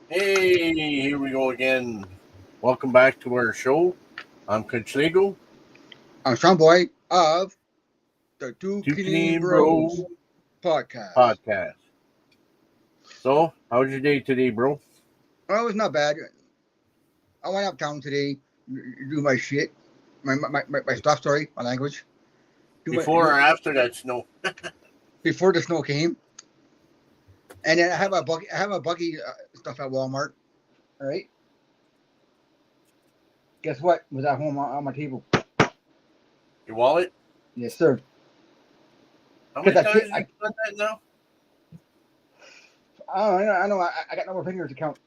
Hey, here we go again. Welcome back to our show. I'm Coach Lego, I'm Sean Boy of the Two Two Canadian Canadian Bros Bro podcast. podcast. So, how's your day today, bro? Oh, it's not bad. I went uptown today, do my shit, my stuff. Sorry, my language. Before or after that snow? Before the snow came, and then I have a buggy. I have a buggy stuff at Walmart. All right. Guess what? Was at home on my table. Your wallet? Yes, sir. How Because many times have you done that now? I know. I got no more fingers to count.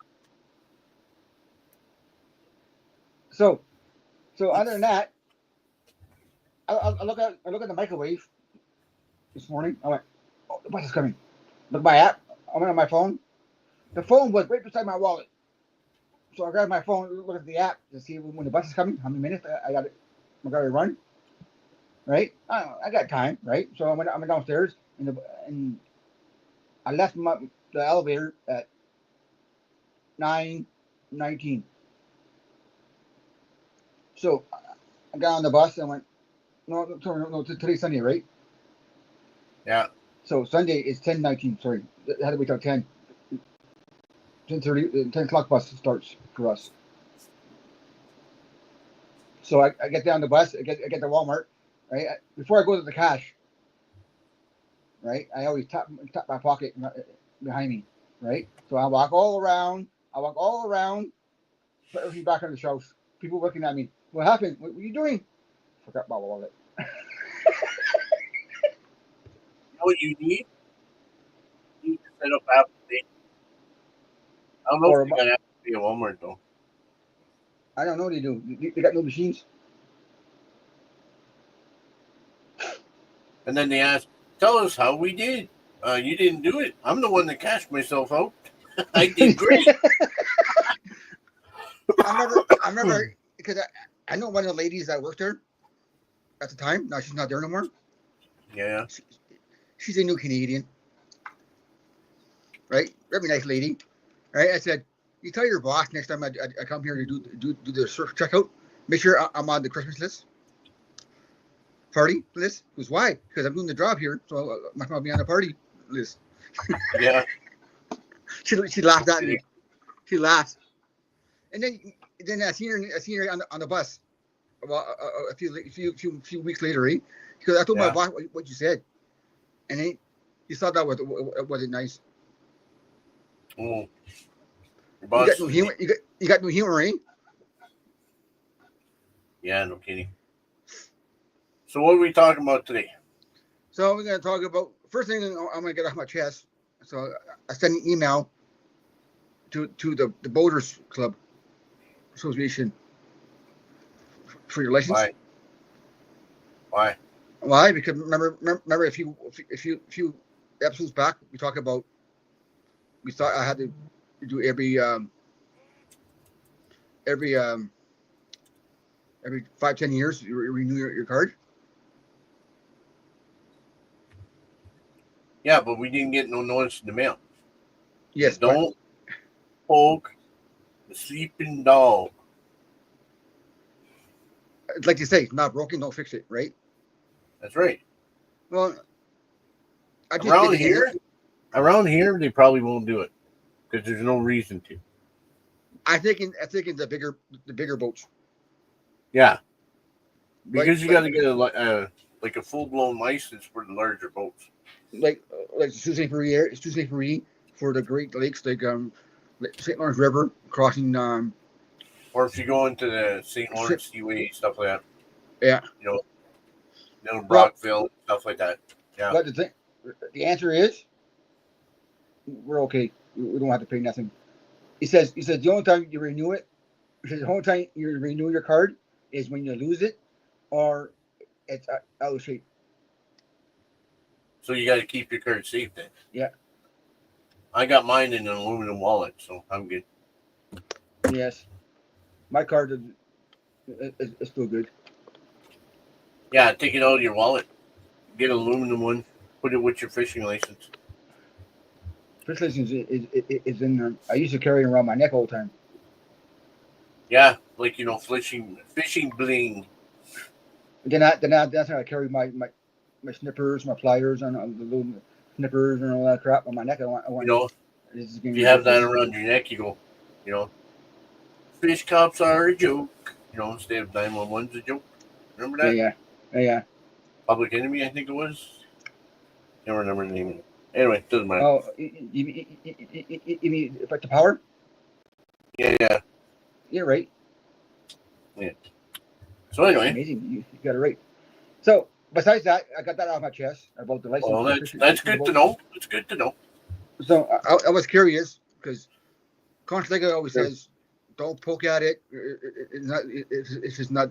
So, so other than that, I look at the microwave this morning. I went, oh, the bus is coming. Look at my app. I went on my phone. The phone was right beside my wallet. So I grabbed my phone, look at the app to see when the bus is coming, how many minutes I got it. I got to run, right? I got time, right? So I went downstairs and I left the elevator at 9:19. So I got on the bus and went, no, today's Sunday, right? Yeah. So Sunday is 10:19. Sorry, I had to wait till 10:30, 10 o'clock bus starts for us. So I get down the bus, I get to Walmart, right? Before I go to the cash, right? I always tap my pocket behind me, right? So I walk all around. I walk all around, put everything back on the shelves. People looking at me. What happened? What are you doing? Forgot my wallet. You know what you need? You need to set up Apple Pay. I don't know if Or you got Apple Pay at Walmart, though. I don't know what they do. They got no machines. And then they ask, tell us how we did. You didn't do it. I'm the one that cashed myself out. I did great. I remember because I know one of the ladies that worked there at the time. Now she's not there no more. Yeah. She, she's a new Canadian, right? Very nice lady, right? I said, you tell your boss next time I come here to do the surf checkout, make sure I'm on the Christmas list, party list. Because why? Because I'm doing the job here, so I might be on the party list. Yeah. She laughed at me. She laughed, and then I seen her on the bus. Well, a few weeks later, eh? Because I told my Yeah. boss what you said, and he thought that wasn't nice. Oh, your You got boss no is humor. You got no humor, eh? Yeah, no kidding. So what are we talking about today? So we're gonna talk about first thing I'm gonna get off my chest. So I sent an email to the Boaters Club Association for your license. Why? Why? Why? Because remember a few episodes back we talked about we thought I had to do every 5-10 years you renew your card. Yeah, but we didn't get no notice in the mail. Yes, but Don't poke the sleeping dog. like you say, not broken, don't fix it, right? That's right. Well, I just did Around it anyway. here, around here, they probably won't do it because there's no reason to. I think in the bigger boats, Yeah, like because you got to get like a full blown license for the larger boats. like like Sault Ste. Marie for the Great Lakes, like St. Lawrence River crossing. Or if you go into the St. Ship. Lawrence Seaway stuff like that, Yeah. you know, Little Well, Brockville stuff like that. Yeah, but the answer is we're okay. We don't have to pay nothing. He says the only time you renew it, he says the only time you renew your card is when you lose it or it's out of shape. so you got to keep your card safe then. Yeah. I got mine in an aluminum wallet, so I'm good. Yes. My card is still good. Yeah, take it out of your wallet, get an aluminum one, put it with your fishing license. fish license is in there. I used to carry it around my neck all the time. Yeah, like fishing bling. That's how I carry my snippers, my pliers, and the little snippers and all that crap on my neck. I You want know, this is if getting you have that ridiculous. around your neck, you go, you know, fish cops are a joke. Instead of 911's a joke. Remember Yeah, that? yeah, yeah, yeah. Public Enemy, I think it was. Can't remember the name. Anyway, doesn't matter. Oh, you mean effect the power? Yeah, yeah, Yeah, right. yeah. So anyway, Amazing. You got it right. So besides that, I got that off my chest about the license well, for that's fishing good to boat. know. It's good to know. So I was curious because Constantine always Sure. says, "Don't poke at it. It's not. It's just not.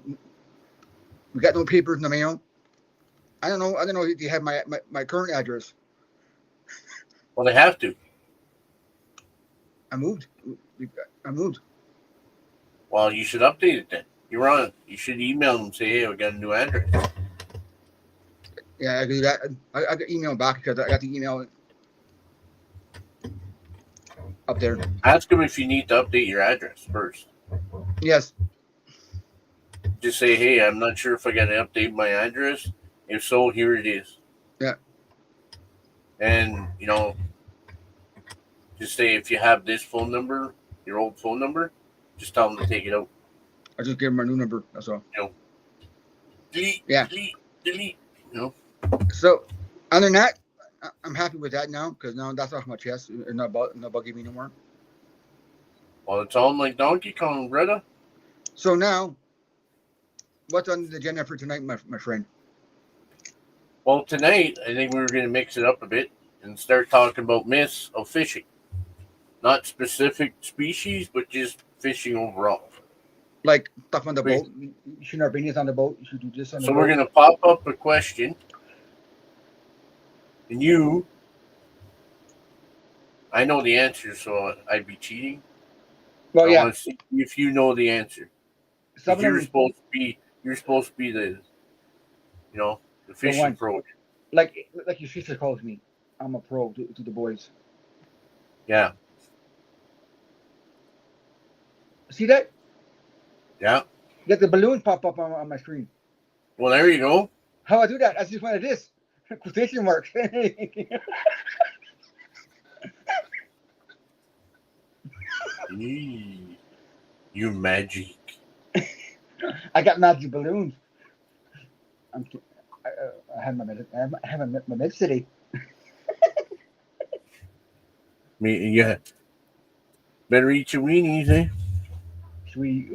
We got no papers in the mail." I don't know. I don't know if you have my current address. Well, they have to. I moved. I moved. Well, you should update it then. You're on it. You should email them and say, hey, we got a new address. Yeah, I do that. I got email back because I got the email up there. Ask them if you need to update your address first. Yes. Just say, hey, I'm not sure if I got to update my address. If so, here it is. Yeah. And, just say if you have this phone number, your old phone number, just tell them to take it out. I just gave him my new number. That's all. Delete, Yeah. delete, delete. So, other than that, I'm happy with that now because now that's off my chest. It's not bugging me no more. Well, it's all like Donkey Kong, brother. So now, what's on the agenda for tonight, my friend? Well, tonight, I think we were going to mix it up a bit and start talking about myths of fishing. Not specific species, but just fishing overall. Like stuff on the boat. You should not bring this on the boat. You should do this on the So boat. we're going to pop up a question. And I know the answer, so I'd be cheating. Well, I yeah. want to see if you know the answer. Some of You're them, supposed to be the fishing one. pro. like your sister calls me. I'm a pro to the boys. Yeah. See that? Yeah. Get the balloons pop up on my screen. Well, there you go. How I do that? That's just one of this. Quotation marks. You magic. I got magic balloons. I have my mid city. Yeah. Better eat your weenies, eh? Sweet.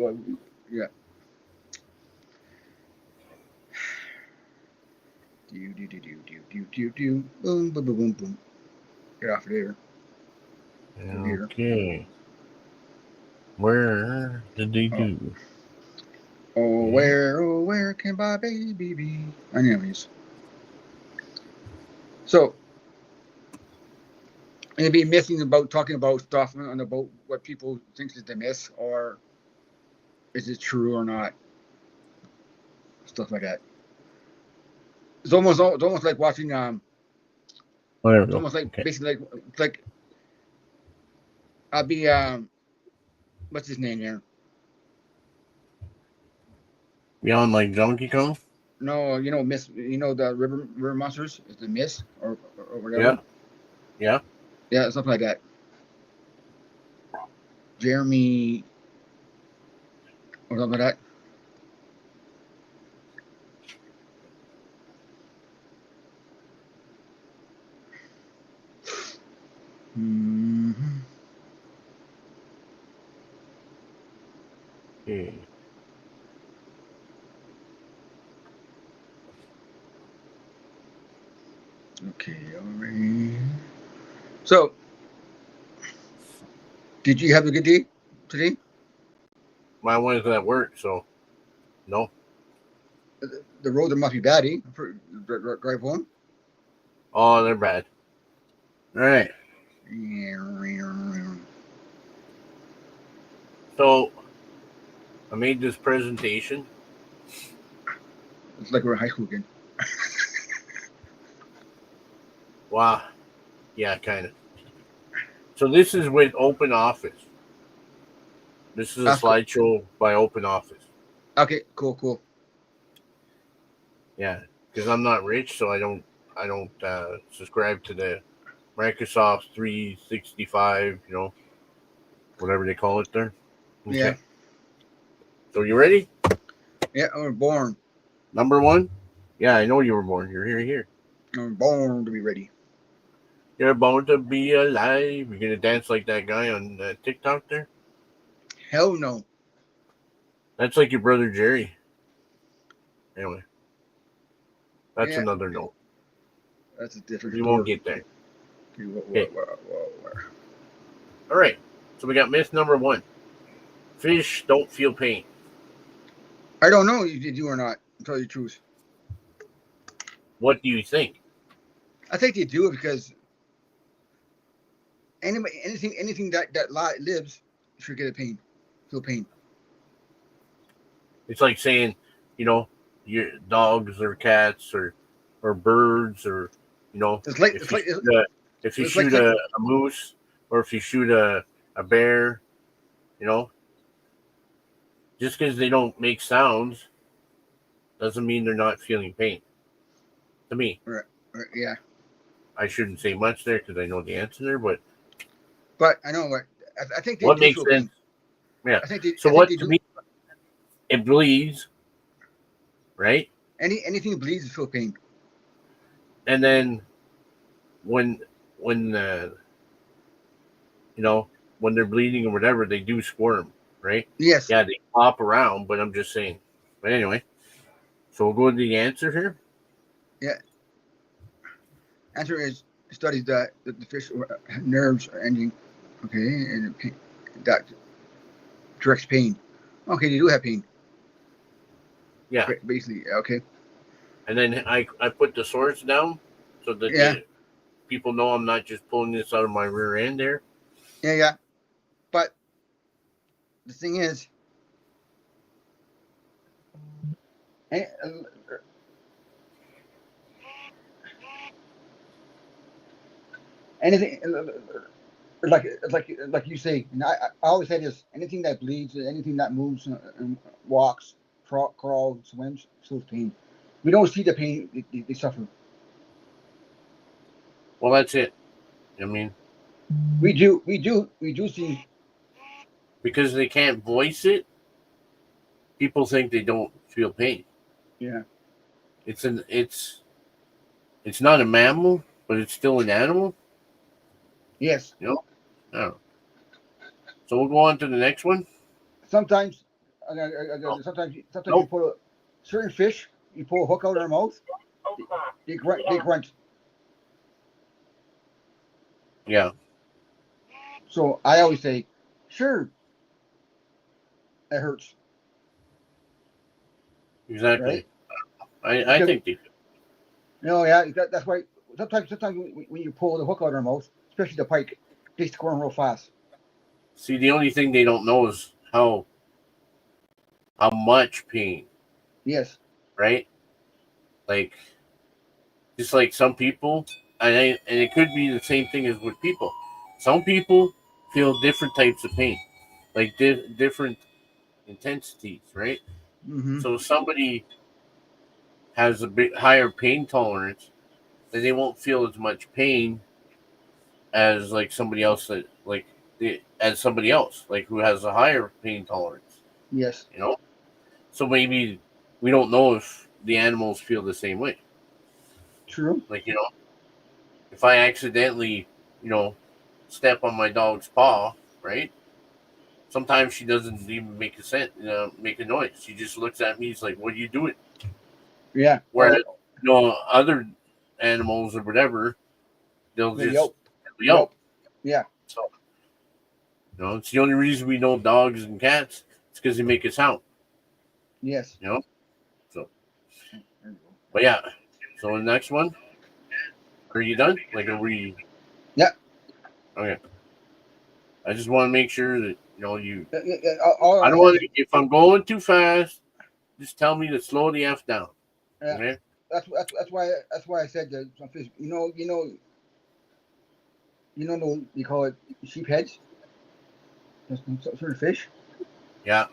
Yeah. Do. Boom, boom, boom, boom, boom. Get off of there. Okay. Where did they do? Oh, where can my baby be? Anyways. So, and be missing about talking about stuff on the boat, what people think is the miss, or is it true or not? Stuff like that. It's almost like watching Oh, there we it's go. almost like Okay. basically like I'll be what's his name here? Beyond like Donkey Kong? No, Miss, the river monsters is the Miss or whatever. Yeah. Yeah. Yeah, something like that. Jeremy or something like that. Mm-hmm. Okay. Okay, all right. So, did you have a good day today? My one is at work, so no. The roads must be bad, eh? For drive home. Oh, they're bad. All right. So I made this presentation. It's like we're in high school again. Wow. Yeah, kind of. So this is with Open Office. This is a That's cool. slideshow by Open Office. Okay, cool. Yeah, because I'm not rich, so I don't subscribe to the Microsoft 365. Whatever they call it there. Yeah. Okay. So you ready? Yeah, I was born. Number one. Yeah, I know you were born. You're here. I was born to be ready. You're born to be alive. You're gonna dance like that guy on TikTok there. Hell no. That's like your brother Jerry. Anyway, that's Yeah, another note. that's a different We won't story. get there. Okay, Okay. what? All right. So we got myth number one. Fish don't feel pain. I don't know if you do or not, to tell you the truth. What do you think? I think they do it because anything that lives should get a feel pain. It's like saying, your dogs or cats or birds or It's like if it's you like shoot a, if you it's like shoot a moose or if you shoot a bear, you know, just because they don't make sounds doesn't mean they're not feeling pain. To me, yeah. I shouldn't say much there because I know the answer there, but But I know what I think they what do makes feel sense? pain. Yeah. I So think what they to do. me it bleeds, right? Anything that bleeds feel pain. And then when when you know when they're bleeding or whatever, they do squirm, right? Yes. Yeah, they pop around, but I'm just saying. But anyway, so we'll go to the answer here. Yeah. Answer is studies that the fish nerves are ending. Okay, and that directs pain. Okay, they do have pain. Yeah, Basically, okay. and then I put the source down so that Yeah, the people know I'm not just pulling this out of my rear end there. yeah. But the thing is, eh, anything like you say, and I always say this: anything that bleeds, anything that moves and walks, crawls, swims, feels pain. We don't see the pain they suffer. Well, that's it. I mean, We do see. because they can't voice it, people think they don't feel pain. Yeah. It's not a mammal, but it's still an animal. Yes. You know. I don't know. So we'll go on to the next one. Sometimes, No, sometimes you nope. pull certain fish. You pull a hook out of their mouth. They grunt. They grunt. Yeah, So I always say, sure, it hurts, right? exactly. I Because think they. yeah, that's why sometimes when you pull the hook out of their mouth, especially the pike, they squirm real fast. See, the only thing they don't know is how much pain, Yes. right? Like just like some people, and it could be the same thing as with people. Some people feel different types of pain, like different intensities, right? Mm-hmm. So if somebody has a bit higher pain tolerance, then they won't feel as much pain as like somebody else that as somebody else like who has a higher pain tolerance. Yes. You know, so maybe we don't know if the animals feel the same way. True. Like if I accidentally, you know, step on my dog's paw, right? Sometimes she doesn't even make a noise. She just looks at me. She's like, "What are you doing?" Yeah. Whereas, other animals or whatever, they'll They just yelp. yelp. Yelp. Yeah. So, it's the only reason we know dogs and cats. It's because they make a sound. Yes. You know. So, There you go. but yeah. So the next one, are you done? Like, are we? Yeah. Okay. I just want to make sure that you. I don't All want to. If I'm going too fast, just tell me to slow the f down. yeah. Okay. That's why I said that some fish. You know. You know. You know, you call it sheep heads. That's some sort of fish. Yeah.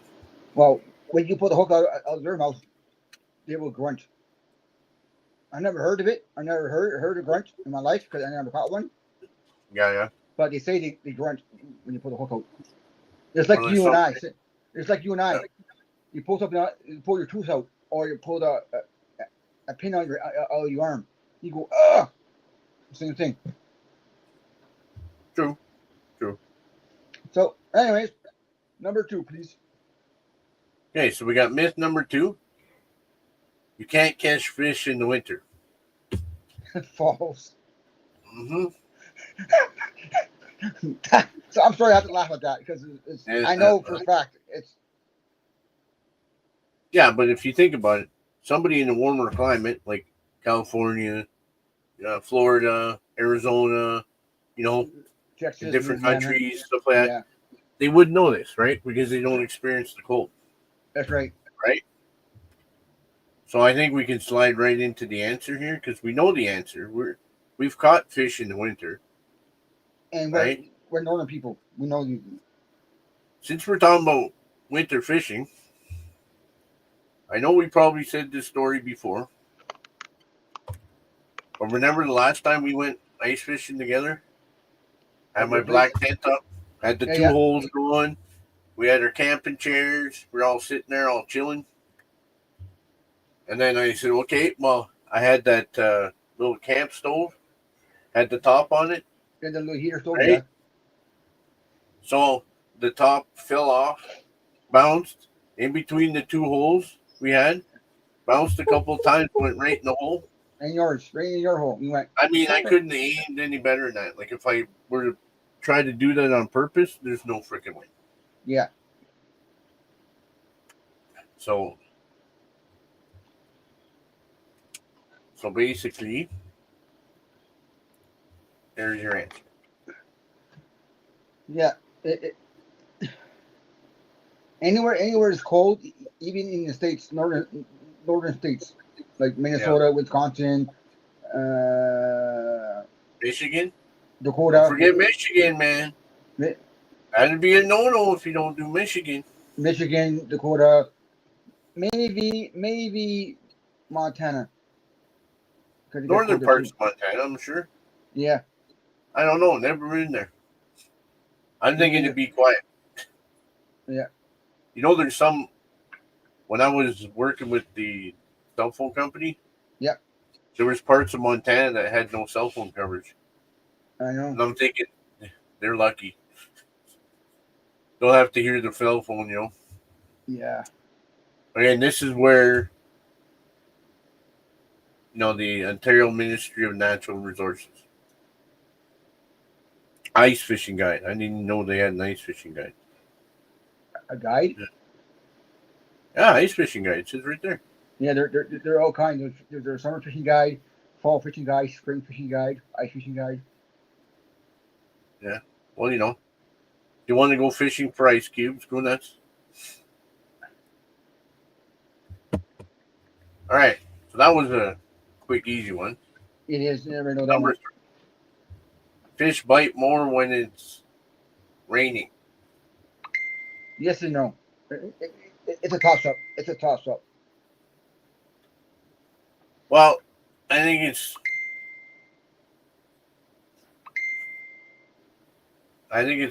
Well, when you pull the hook out of their mouth, they will grunt. I never heard of it. I never heard a grunt in my life because I never caught one. Yeah. Yeah. But they say they grunt when you pull the hook out. It's Well, like there's you and I. something. It's like you and Yeah. I. You pull something out, you pull your tooth out, or you pull a pin out of your arm. You go, ugh. Same thing. True. True. So, anyways, number 2, please. Okay, so we got myth number 2. You can't catch fish in the winter. False. Mm-hmm. So I'm sorry I have to laugh at that because I know for a fact it's. Yeah, but if you think about it, somebody in a warmer climate like California, Florida, Arizona, you know, in Texas, different Louisiana. countries, stuff like that, Yeah, they would know this, right? Because they don't experience the cold, that's right. right? So I think we can slide right into the answer here because we know the answer. We've caught fish in the winter, And right? we're northern people. We know you. Since we're talking about winter fishing, I know we probably said this story before, but remember the last time we went ice fishing together? Had At my your place. black tent up, had the Yeah, two yeah. holes going. We had our camping chairs. We're all sitting there, all chilling. And then I said, okay, well, I had that little camp stove, had the top on it, And the little heater stove. Yeah. right? So the top fell off, bounced in between the two holes we had, bounced a couple of times, went right in the hole. And yours, right in your hole. You went. I mean, I couldn't have aimed any better than that. Like if I were to try to do that on purpose, there's no freaking way. Yeah. So basically, there's your answer. Yeah. Anywhere is cold, even in the states, northern states like Yeah. Minnesota, Wisconsin, uh, Michigan? Don't Dakota, forget Michigan, man. That'd be a no-no if you don't do Michigan. Michigan, Dakota, maybe Montana. Because it gets Northern colder parts too. of Montana, I'm sure. Yeah. I don't know. Never been there. I'm Me thinking neither. it'd be quiet. Yeah. You know, there's some. When I was working with the cell phone company, Yeah. there was parts of Montana that had no cell phone coverage. I know. And I'm thinking, they're lucky. They'll have to hear the cell phone, you know. Yeah. And this is where, the Ontario Ministry of Natural Resources. Ice fishing guide. I didn't even know they had an ice fishing guide. A guide. Yeah, ice fishing guide. It says right there. Yeah, they're all kinds. There's a summer fishing guide, fall fishing guide, spring fishing guide, ice fishing guide. Yeah. Well, if you want to go fishing for ice cubes, go nuts. All right. So that was a quick, easy one. It is. You never know that Number one. 3. Fish bite more when it's raining. Yes and no. It's a toss up. It's a toss up. Well, I think it's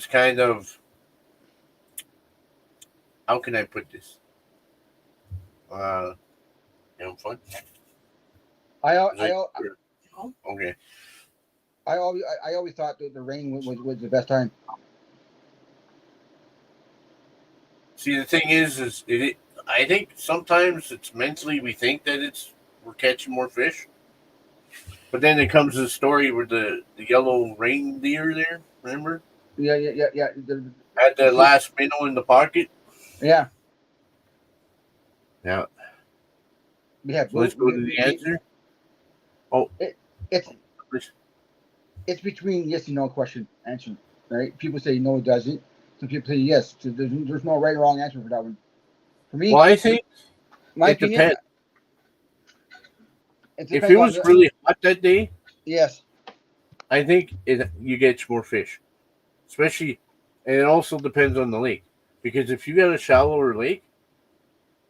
kind of, how can I put this? Fun. Okay. I always thought that the rain was the best time. See, the thing is I think sometimes it's mentally we think that we're catching more fish, but then it comes to the story where the yellow reindeer there, remember? Yeah. Had the last minnow in the pocket. Yeah. Yeah. Yeah. So let's go to the answer. Oh, It's between yes and no question answer, right? People say no, it doesn't. Some people say yes. So there's no right or wrong answer for that one. For me, well, I think my it opinion, depends. it If depends it on was really hot that day, yes, I think you get more fish, especially, and it also depends on the lake. Because if you got a shallower lake,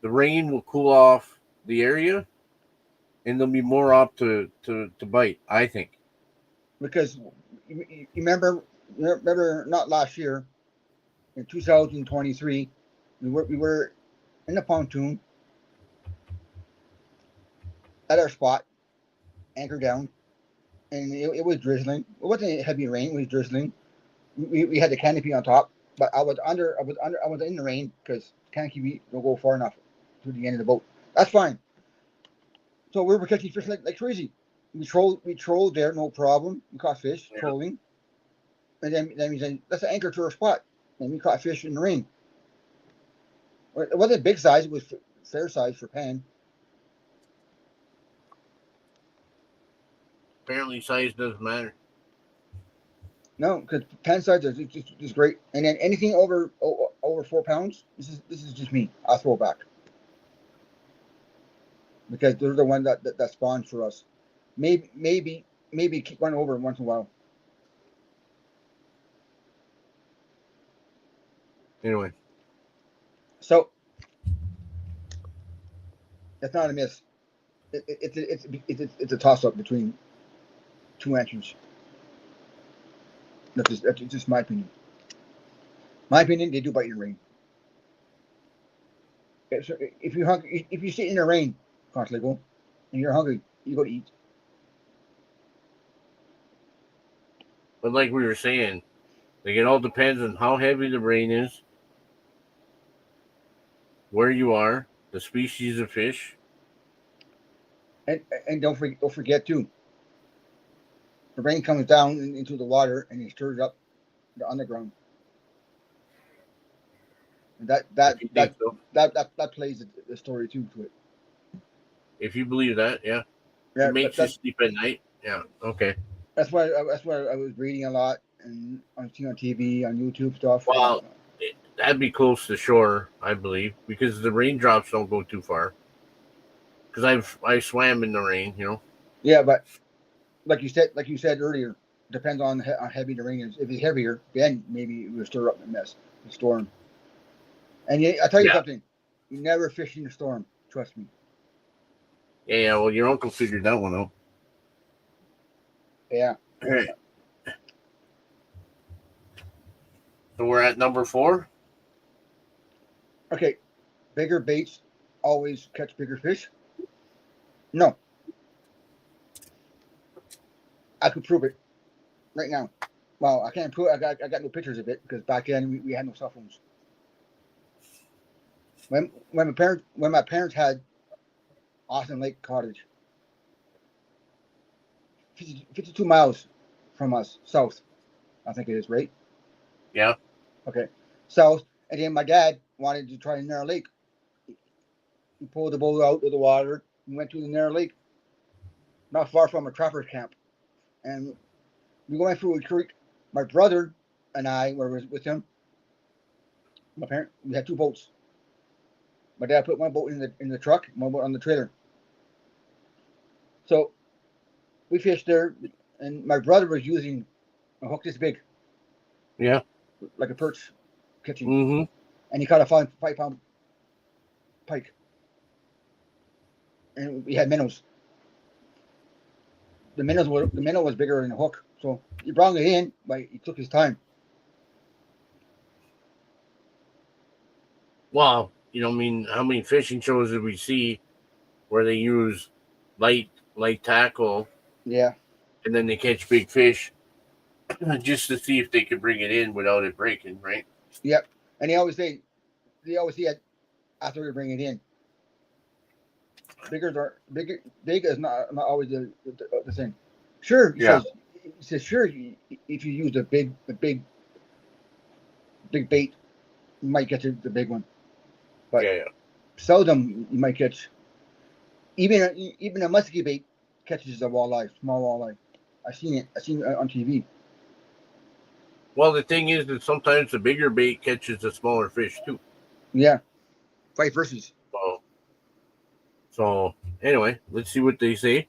the rain will cool off the area, and they'll be more apt to bite. I think. Because you remember not last year in 2023, we were in the pontoon at our spot, anchored down, and it was drizzling. It wasn't heavy rain; it was drizzling. We had the canopy on top, but I was in the rain because canopy don't go far enough to the end of the boat. That's fine. So we were catching fish like crazy. We trolled there, no problem. We caught fish Yeah. trolling, and then we said let's anchor to our spot. And we caught fish in the rain. It wasn't big size; it was fair size for pan. Apparently, size doesn't matter. No, because pan size is great. And then anything over 4 pounds, this is just me. I'll throw it back because they're the one that spawn for us. Maybe keep one over once in a while. Anyway, So it's not a miss. It's a toss up between two answers. That's just my opinion. My opinion, they do bite in the rain. If you sit in the rain constantly, and you're hungry, you go to eat. but like we were saying, like it all depends on how heavy the rain is, where you are, the species of fish. And don't forget too. The rain comes down into the water and it stirs up the underground. And that that If you think that so, that that, that plays the story too to it. if you believe that, yeah, it Yeah, makes you sleep at night. Yeah, okay. that's why I was reading a lot and seeing on TV, on YouTube stuff. Well, that'd be close to shore, I believe, because the raindrops don't go too far. Because I swam in the rain, you know. Yeah, but like you said earlier, depends on how heavy the rain is. If it's heavier, then maybe it will stir up the mess, the storm. And I tell you Yeah, something, you never fish in a storm. Trust me. yeah. Well, your uncle figured that one out. Yeah. All right. So we're at number 4. Okay. Bigger baits always catch bigger fish. No, I could prove it right now. Well, I can't prove. I got no pictures of it because back then we had no cell phones. When my parents had Austin Lake Cottage, 52 miles from us south, I think it is, right? Yeah. Okay, south. And then my dad wanted to try the Narrow Lake. He pulled the boat out of the water and went to the Narrow Lake, not far from a trapper's camp. And we went through a creek. My brother and I were with him. My parent, we had two boats. My dad put one boat in the truck, one boat on the trailer. So we fished there, and my brother was using a hook this big, Yeah. like a perch catching, Mm-hmm. and he caught a 5 pound pike, and we had minnows. The minnow was bigger than the hook, so he brought it in, but he took his time. Well, I mean, how many fishing shows did we see where they use light tackle Yeah, and then they catch big fish just to see if they can bring it in without it breaking, right? yep. And they always say it after we bring it in. Big is not always the thing. Sure, he Yeah. says. He says sure. If you use a big bait, you might get the big one, but Yeah. Yeah. seldom you might catch even a musky bait catches a walleye, small walleye. I've seen it. I've seen it on TV. Well, the thing is that sometimes the bigger bait catches the smaller fish too. Yeah, vice versa. So, so anyway, let's see what they say.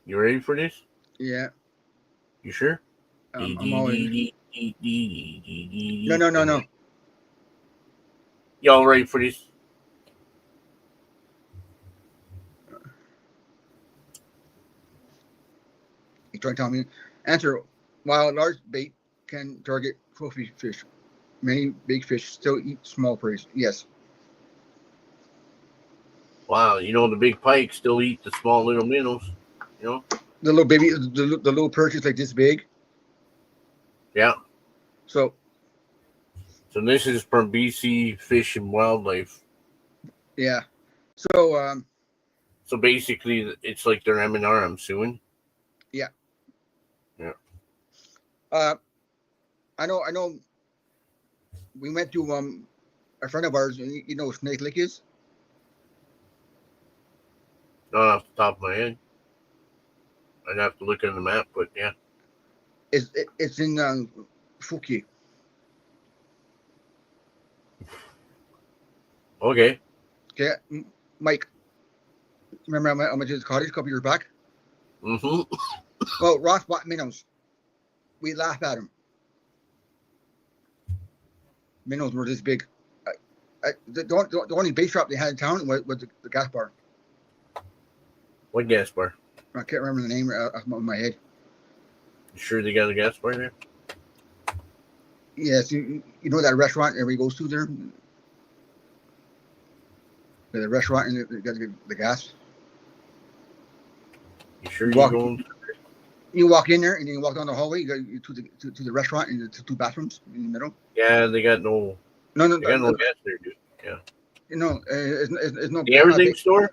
You ready for this? Yeah. You sure? I'm always. No. Y'all ready for this? You trying to tell me? Answer. While a large bait can target trophy fish, many big fish still eat small prey. Yes. Wow, the big pike still eat the small little minnows. You know? The little baby, the little perch is like this big. Yeah. So So this is from BC Fish and Wildlife. yeah. So So basically, it's like their M&R, I'm suing. yeah. Yeah. I know. We went to a friend of ours. You know, Snake Lake is. Not off the top of my head. I'd have to look at the map, but yeah. It's in Fouquier. Okay. Okay, Mike. Remember I went to his cottage a couple years back? Mm-hmm. Well, Ross bought minnows. We laugh at him. Minnows were this big. The only bait shop they had in town was the gas bar. What gas bar? I can't remember the name off my head. You sure they got a gas bar there? Yes, you know that restaurant everybody goes to there? The restaurant and they got the gas. You sure you're going? You walk in there and you walk down the hallway. You go to the restaurant and the two bathrooms in the middle. Yeah, they got no. No, They got no gas there, dude. Yeah. No, it's no. The everything store.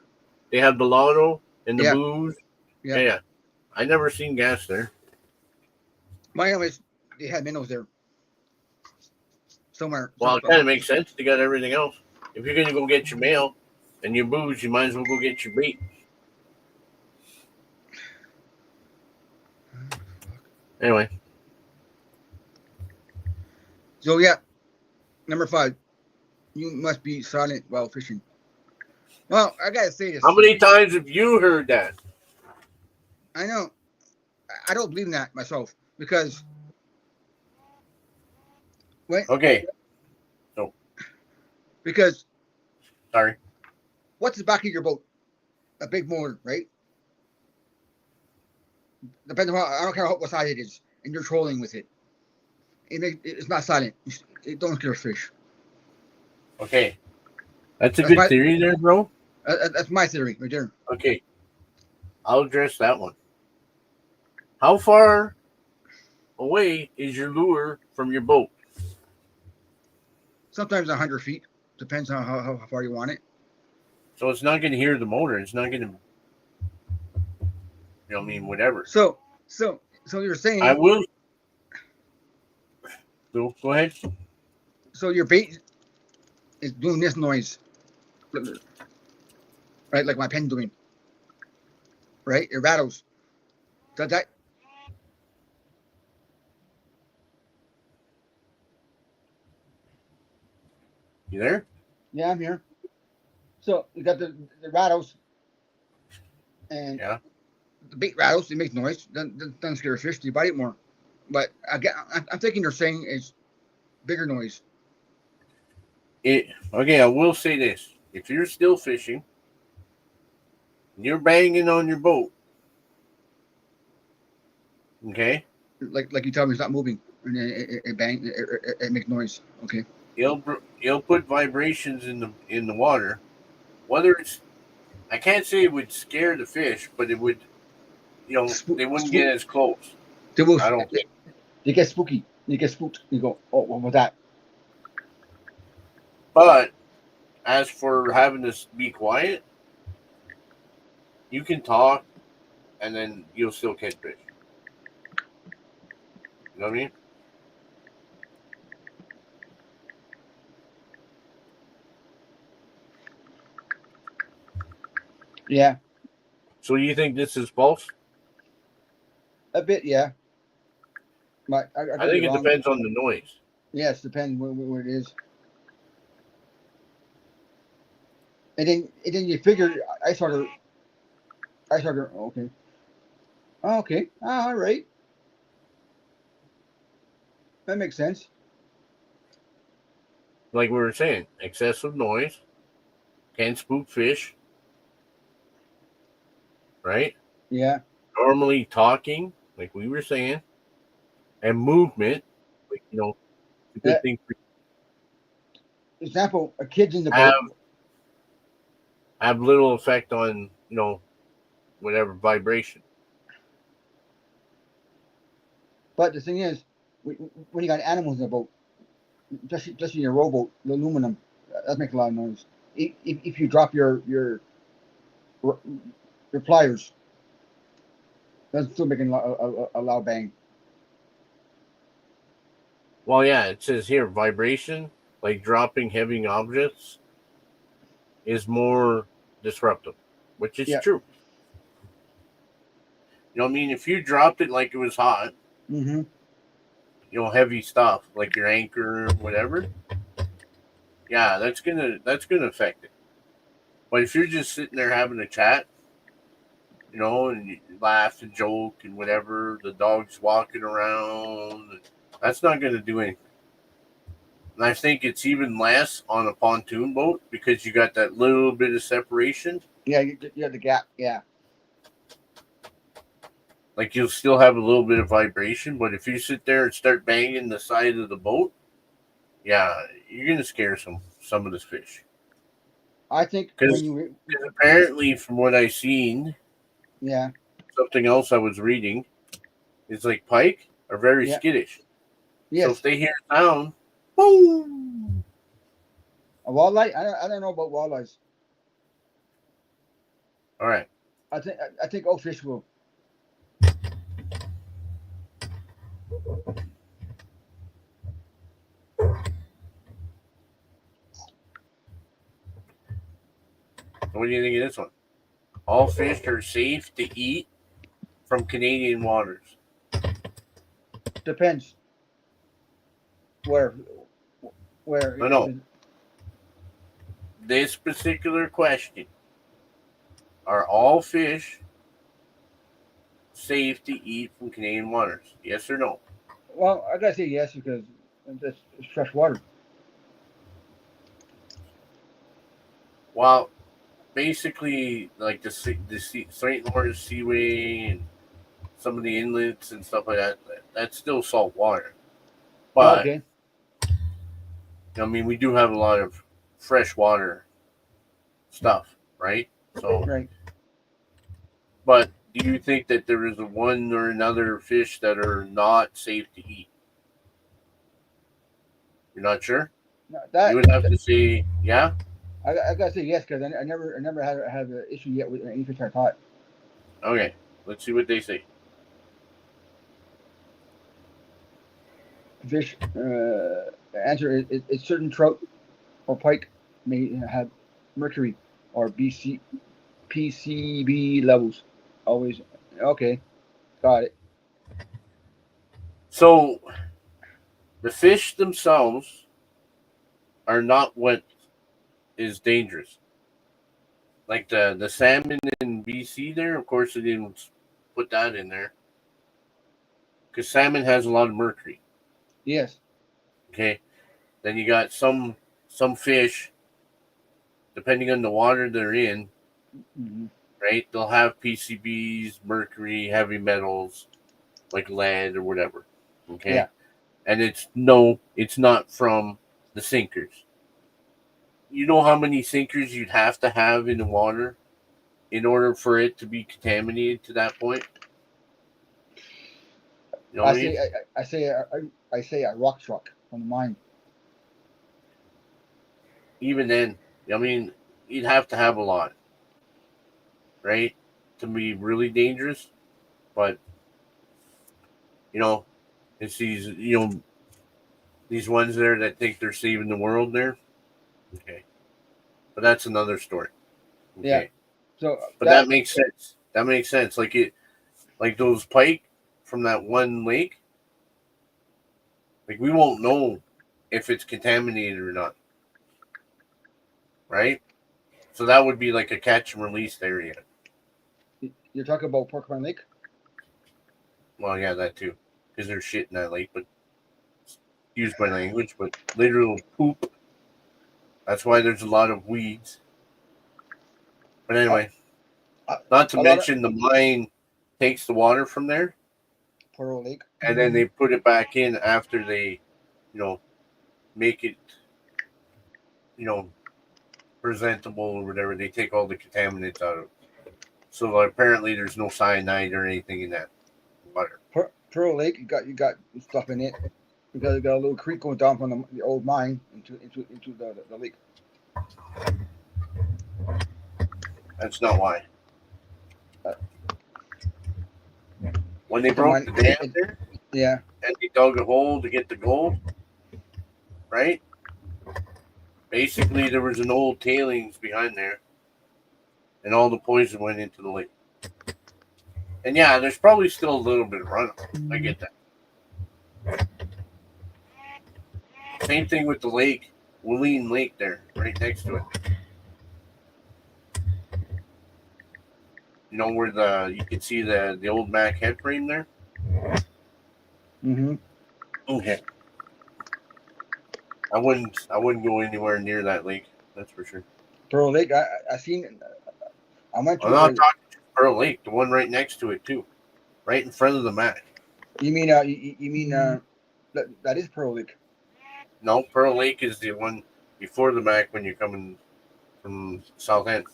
They have the lotto and the booze. Yeah. I never seen gas there. My always they had minnows there. Somewhere. Well, it kind of makes sense. They got everything else. If you're gonna go get your mail and your booze, you might as well go get your bait. Anyway. So yeah, number 5, you must be silent while fishing. Well, I gotta say this. How many times have you heard that? I know. I don't believe in that myself because. Wait. Okay. So. Because. Sorry. What's the back of your boat? A big motor, right? Depends on I don't care what size it is, and you're trolling with it. It's not silent. It don't scare fish. Okay. That's a good theory there, bro. That's my theory right there. Okay. I'll address that one. How far away is your lure from your boat? Sometimes 100 feet. Depends on how far you want it. So it's not going to hear the motor. It's not going to, whatever. So you're saying I will. So go ahead. So your bait is doing this noise, right? Like my pen doing, right? It rattles. Does that? You there? Yeah, I'm here. So you got the rattles, and the bait rattles. It makes noise. Doesn't scare a fish. You bite it more. But I'm thinking you're saying it's bigger noise. Okay, I will say this: if you're still fishing, and you're banging on your boat, okay, like you tell me, it's not moving, and it bang, it makes noise. Okay. It'll put vibrations in the water. Whether it's, I can't say it would scare the fish, but it would, they wouldn't get as close. I don't think. They get spooky. You get spooked. You go, oh, what was that? But as for having to be quiet, you can talk, and then you'll still catch fish. You know what I mean? Yeah. So you think this is false? A bit, yeah. But I think it depends on the noise. Yes, depends where it is. And then you figure ice water. Okay. Oh, okay. All right. That makes sense. Like we were saying, excessive noise can spook fish, right? Yeah. Normally talking, like we were saying, and movement, like it's a good That thing for example, a kid's in the have boat, have little effect on whatever vibration. but the thing is, when you got animals in the boat, just in your rowboat, the aluminum, that makes a lot of noise. If you drop your pliers, that's still making a loud bang. Well, yeah, it says here vibration, like dropping heavy objects, is more disruptive, which is Yeah. true. I mean, if you dropped it like it was hot, Mm-hmm. heavy stuff like your anchor or whatever, yeah, that's gonna affect it. But if you're just sitting there having a chat, and you laugh and joke and whatever, the dog's walking around, that's not gonna do anything. And I think it's even less on a pontoon boat because you got that little bit of separation. Yeah, you have the gap. Yeah. Like you'll still have a little bit of vibration, but if you sit there and start banging the side of the boat, yeah, you're gonna scare some of the fish. I think when Because you, apparently, from what I seen, yeah, something else I was reading is like pike are very yeah, skittish. So if yes, they hear sound, boom. a walleye. I don't know about walleyes. All right. I think all fish will. What do you think of this one? All fish are safe to eat from Canadian waters. Depends where where No, if no. it, This particular question: are all fish safe to eat from Canadian waters? Yes or no? well, I gotta say yes because it's fresh water. Well, basically, like the St. Lawrence Seaway and some of the inlets and stuff like that, that's still salt water. Oh, But okay, I mean, we do have a lot of freshwater stuff, right? So, right. but do you think that there is a one or another fish that are not safe to eat? You're not sure? No, You would have to say, yeah. I gotta say yes because I never had an issue yet with any fish I caught. Okay, let's see what they say. Fish. The answer is certain trout or pike may have mercury or PCB levels. Always okay. Got it. So the fish themselves are not what is dangerous. Like the salmon in BC, there, of course, they didn't put that in there because salmon has a lot of mercury. Yes. Okay, then you got some fish, depending on the water they're in, Hmm. right? They'll have PCBs, mercury, heavy metals like lead or whatever. Okay, Yeah. and it's not from the sinkers. You know how many sinkers you'd have to have in the water in order for it to be contaminated to that point? You know I what I mean? say I say a rock truck from the mine. Even then, I mean, you'd have to have a lot, right, to be really dangerous. But you know, it's these ones there that think they're saving the world there. Okay, but that's another story. Yeah. Okay, So but that makes sense. That makes sense. Like those pike from that one lake. Like we won't know if it's contaminated or not, right? So that would be like a catch and release area. you're talking about Porcupine Lake. Well, yeah, that too, because there's shit in that lake. But use my language, but literal poop. That's why there's a lot of weeds. But Uh, anyway, uh, not to a lot of mention the mine takes the water from there, Pearl Lake. and then they put it back in after they, you know, make it, you know, presentable or whatever. They take all the contaminants out of it. So apparently, there's no cyanide or anything in that water. Pearl Lake, you got stuff in it. You got a little creek going down from the old mine into the lake. That's not why. Uh, When they the broke mine, the dam there yeah. and they dug a hole to get the gold, right? Basically, there was an old tailings behind there, and all the poison went into the lake. And yeah, there's probably still a little bit of runoff. I get that. Same thing with the lake, Walleye Lake there, right next to it. You know where you can see the old Mac head frame there. Mm-hmm. Okay. I wouldn't go anywhere near that lake. That's for sure. Pearl Lake, I seen. I went I'm to not where. talking Pearl Lake, the one right next to it too, right in front of the Mac. You mean you mean that is Pearl Lake. No, Pearl Lake is the one before the Mac when you're coming from South End.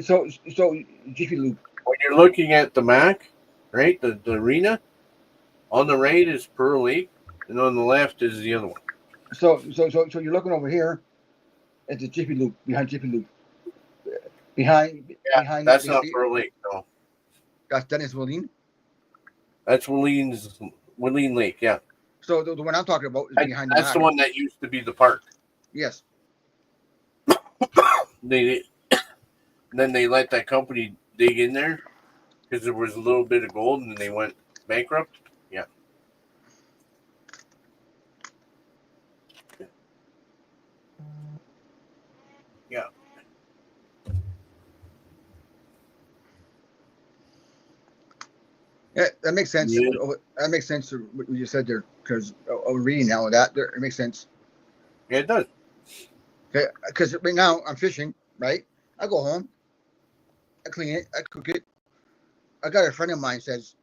So Jiffy Lube. When you're looking at the Mac, right, the arena, on the right is Pearl Lake, and on the left is the other one. So you're looking over here at the Jiffy Lube behind Jiffy Lube. Behind Yeah, behind that's behind not Pearl Lake. No, that's Dennis Willine. that's Walleye Lake. Yeah, So the one I'm talking about is behind the that's the Mac. one that used to be the park. Yes. They then they let that company dig in there because there was a little bit of gold, and they went bankrupt. Yeah. Yeah. Yeah, that makes sense. Yeah. That makes sense to what you said there because reading now that there, it makes sense. Yeah, it does. Okay, because right now I'm fishing. Right, I go home, I clean it, I cook it. I got a friend of mine says,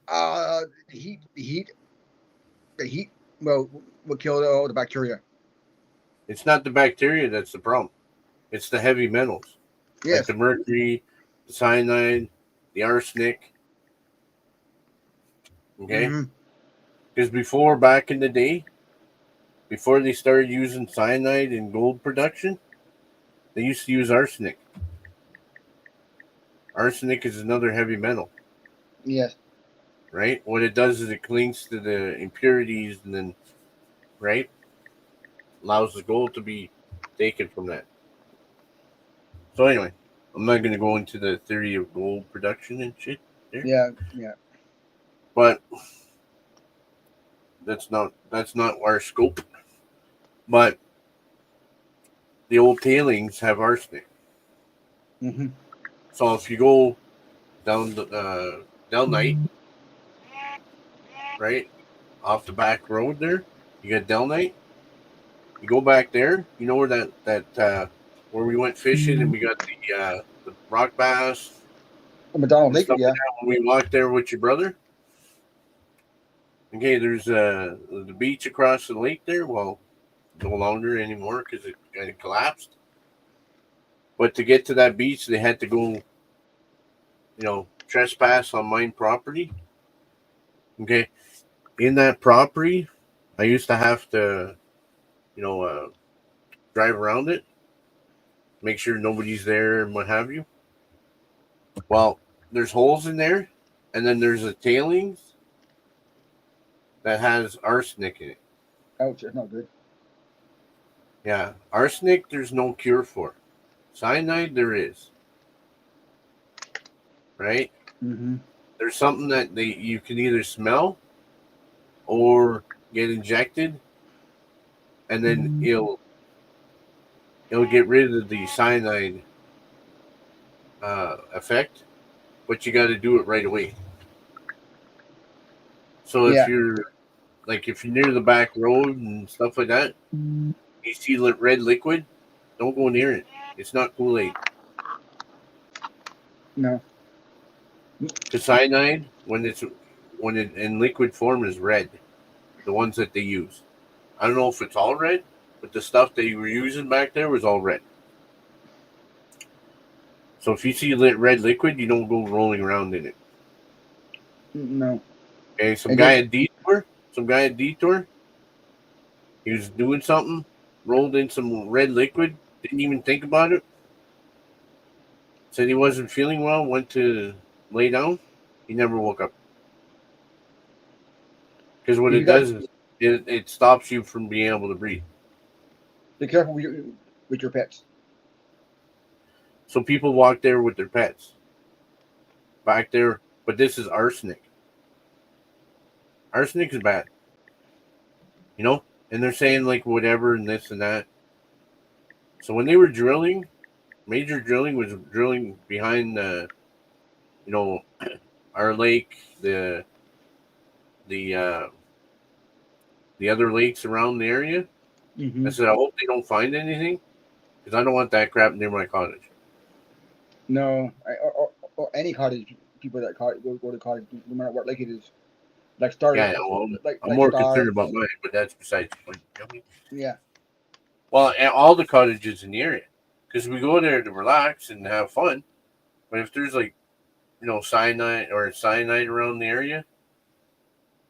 the heat will kill all the bacteria. It's not the bacteria that's the problem. It's the heavy metals like the Yes. mercury, the cyanide, the arsenic. Okay, Mm-hmm. because before back in the day, before they started using cyanide in gold production, they used to use arsenic. Arsenic is another heavy metal, Yes. right? What it does is it clings to the impurities and then, right, allows the gold to be taken from that. So anyway, I'm not going to go into the theory of gold production and shit there, Yeah. Yeah. but that's not our scope. But the old tailings have arsenic. Mm-hmm. So if you go down the down night, right off the back road there, you got Del Night. You go back there. You know where that where we went fishing and we got the rock bass McDonald and Lake. stuff like Yeah. that when we walked there with your brother. Okay, there's the beach across the lake there. Well, no longer anymore because it kind of collapsed. But to get to that beach, they had to go, trespass on mine property. Okay, in that property, I used to have to, you know, uh, drive around it, make sure nobody's there and what have you. Well, there's holes in there, and then there's a tailings that has arsenic in it. Ouch. That's not good. Yeah, arsenic, there's no cure for. Cyanide, there is, right? Mm-hmm. There's something that you can either smell or get injected, and then it'll get rid of the cyanide effect, but you got to do it right away. So Yeah. if you're near the back road and stuff like that, you see red liquid, don't go near it. It's not Kool-Aid. No. Because cyanide, when it in liquid form, is red. The ones that they use. I don't know if it's all red, but the stuff they were using back there was all red. So if you see red liquid, you don't go rolling around in it. No. Okay, And then some guy at Detour, he was doing something, rolled in some red liquid, didn't even think about it. Said he wasn't feeling well, went to lay down. He never woke up. Because what if it you got does is it stops you from being able to breathe. be careful with your pets. So people walk there with their pets back there, but this is arsenic. Arsenic is bad, you know. And they're saying like whatever and this and that. So when they were drilling, major drilling was drilling behind you know, our lake, the uh, the other lakes around the area. I Mm-hmm. said I hope they don't find anything because I don't want that crap near my cottage. No, or any cottage people that go to cottage, no matter what lake it is, like stars, Yeah, well, I'm like more concerned stars. about mine, but that's besides the point. You know what I mean? Yeah. Well, and all the cottages in the area, because we go there to relax and have fun. But if there's like cyanide around the area,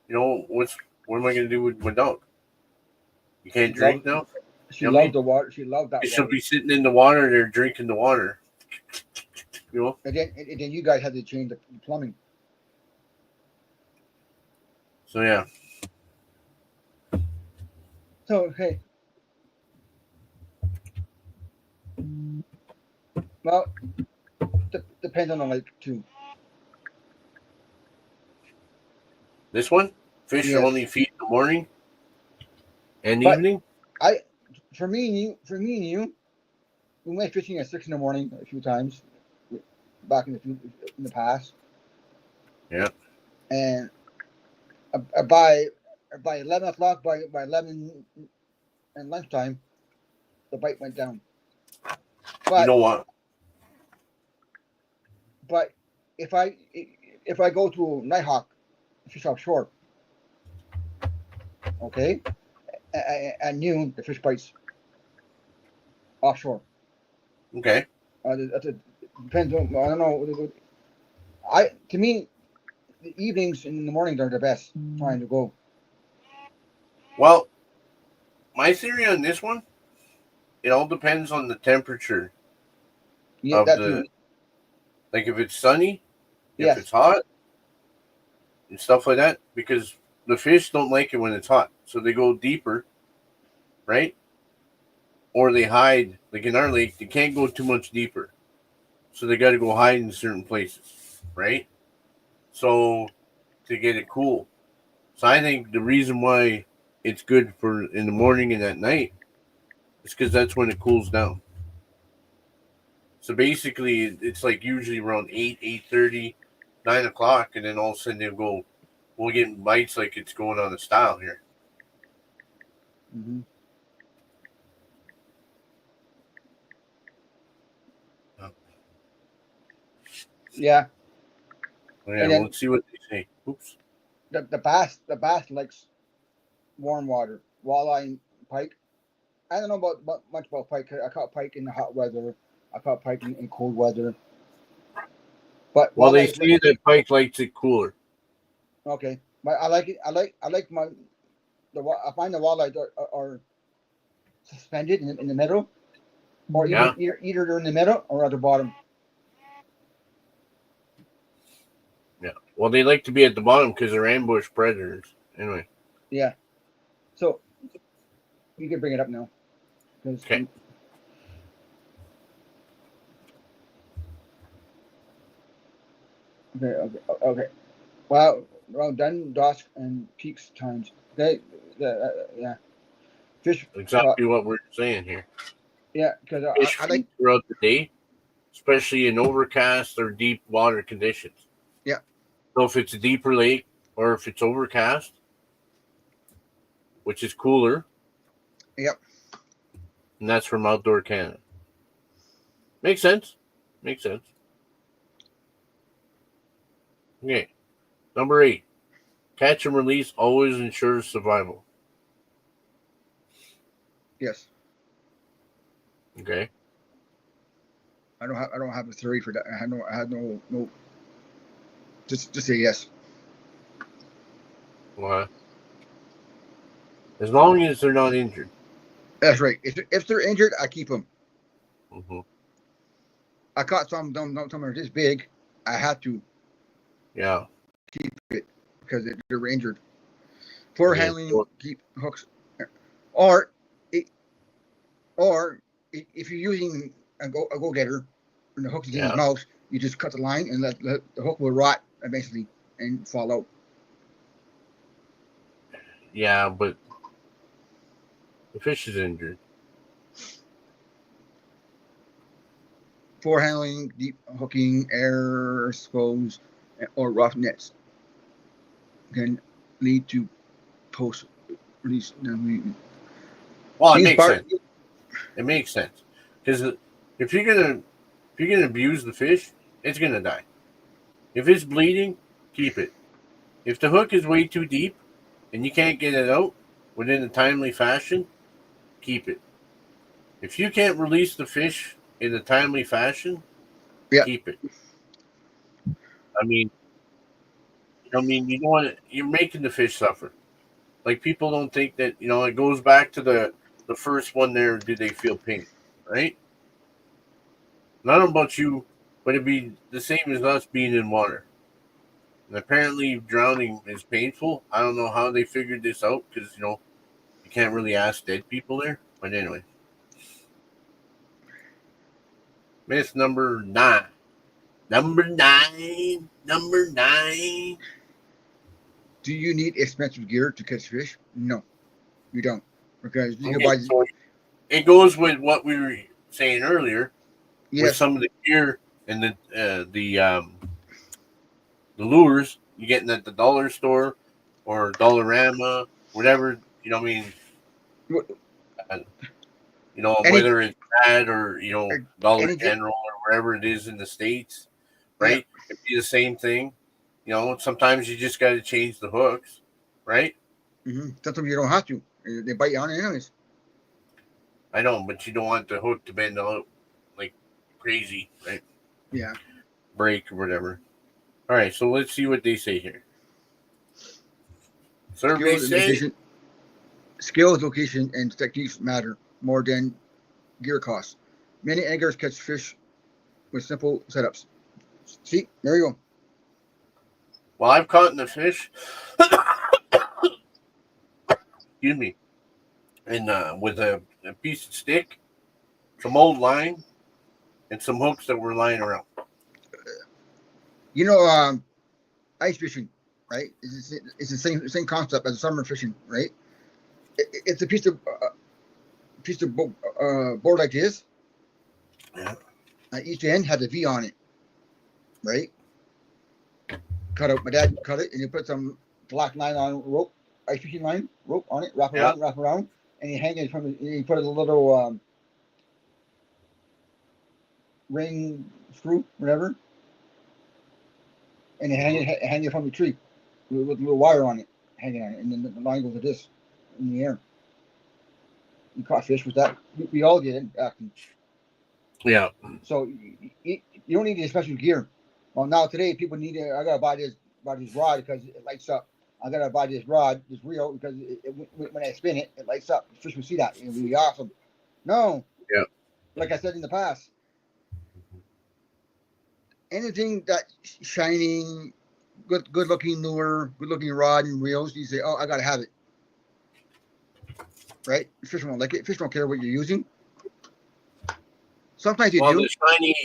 what am I going to do with my dog? You can't She loved drink now. she You know what I loved mean? the water. She loved that She'll water. be sitting in the water there drinking the water. You know. And then you guys had to change the plumbing. So yeah, So hey, well, depends on the lake too. this one fish Yes, only feed in the morning and but evening. I, for me and you, we went fishing at 6 in the morning a few times back in the past, Yeah. and by 11 o'clock, by 11 and lunchtime, the bite went down. You But know what? but if I if I go to Nighthawk, fish offshore, okay, at noon the fish bites offshore. Okay. Depends on, I don't know. To me, the evenings and the mornings are the best time to go. Well, my theory on this one, it all depends on the temperature Yeah, of that too. the like if it's sunny, if Yes. it's hot, and stuff like that. Because the fish don't like it when it's hot, so they go deeper, right? Or they hide. Like in our lake, they can't go too much deeper, so they got to go hide in certain places, right? So to get it cool. So I think the reason why it's good for in the morning and at night is because that's when it cools down. So basically, it's like usually around 8:30, 9 o'clock, and then all of a sudden they'll go. We'll get bites like it's going on a style here. Hmm. Yeah, Oh, yeah, and well, then let's see what they say. Oops. the bass likes warm water. Walleye and pike. I don't know much about pike. I caught pike in the hot weather. I caught pike in cold weather. But Well, they walleye is like say that Pike likes it cooler. okay. But I like it. I like I find the walleye are suspended in the middle, or Yeah. either they're in the middle or at the bottom. Yeah. Well, they like to be at the bottom because they're ambush predators. Anyway. Yeah. So you can bring it up now because Okay. okay. Well done, dusk and peaks times. Okay. Yeah. Fish. Exactly what we're saying here. Yeah, because Fish I feed like. throughout the day, especially in overcast or deep water conditions. Yeah. So if it's a deeper lake or if it's overcast, which is cooler, Yep. and that's from Outdoor Canada. Makes sense. Makes sense. Okay. Number 8. Catch and release always ensures survival. Yes. Okay. I don't have a theory for that. I had no. Just say yes. Well, as long as they're not injured. That's right. If they're injured, I keep them. Mm-hmm. I caught some are this big. I had to Yeah. keep it because they were injured. For Yeah. handling, keep hooks, or if you're using a go getter and the hook is in his Yeah. mouth, you just cut the line and let the hook will rot eventually and fall out. Yeah, but the fish is injured. For handling, deep hooking, air screws, or rough nets can lead to post release. Well, it These makes part, sense. It makes sense because if you're gonna abuse the fish, it's gonna die. If it's bleeding, keep it. If the hook is way too deep and you can't get it out within a timely fashion, keep it. If you can't release the fish in a timely fashion, yeah, keep it. I mean, you don't want you're making the fish suffer. Like people don't think that it goes back to the first one there. Do they feel pain? Right? Not about you, but it'd be the same as us being in water. And apparently, drowning is painful. I don't know how they figured this out because you can't really ask dead people there. But anyway, myth number 9. Number 9. Number 9. do you need expensive gear to catch fish? No, you don't, because you can Okay, buy. so it goes with what we were saying earlier with Yes, some of the gear and the lures you getting at the dollar store or Dollarama, whatever. What I mean, uh, any whether it's that or Dollar any gear. General or wherever it is in the states, Yeah. right? It'd be the same thing. Sometimes you just got to change the hooks, right? Sometimes you don't have to. They bite you on it anyways. I know, but you don't want the hook to bend out like crazy, right? Yeah. Break or whatever. All right, so let's see what they say here. Survey Skills and say, location, skills, location, and techniques matter more than gear costs. Many anglers catch fish with simple setups. See, there you go. well, I've caught the fish, excuse me, and with a piece of stick, some old line, and some hooks that were lying around. You know, ice fishing, right? It's the same concept as summer fishing, right? It's a piece of board like this. Yeah. Each end has a V on it, right? Cut out. My dad cut it, and he put some black nylon rope, ice fishing line rope on it, Yeah. wrap around, and he hang it from. He put a little ring screw, whatever, and he hang it from the tree with a little wire on it, hanging on it, and then the line goes like this in the air. You caught fish with that. We all did actually. Yeah. So you don't need any special gear. Well, now today people need. I gotta buy this rod because it lights up. I gotta buy this rod, this reel, because when I spin it, it lights up. Fish will see that. It'll be awesome. No, Yeah. like I said in the past, anything that shining, good looking lure, good looking rod and reels, you say, oh, I gotta have it. Right? Fish won't like it. Fish don't care what you're using. Sometimes you Well, do.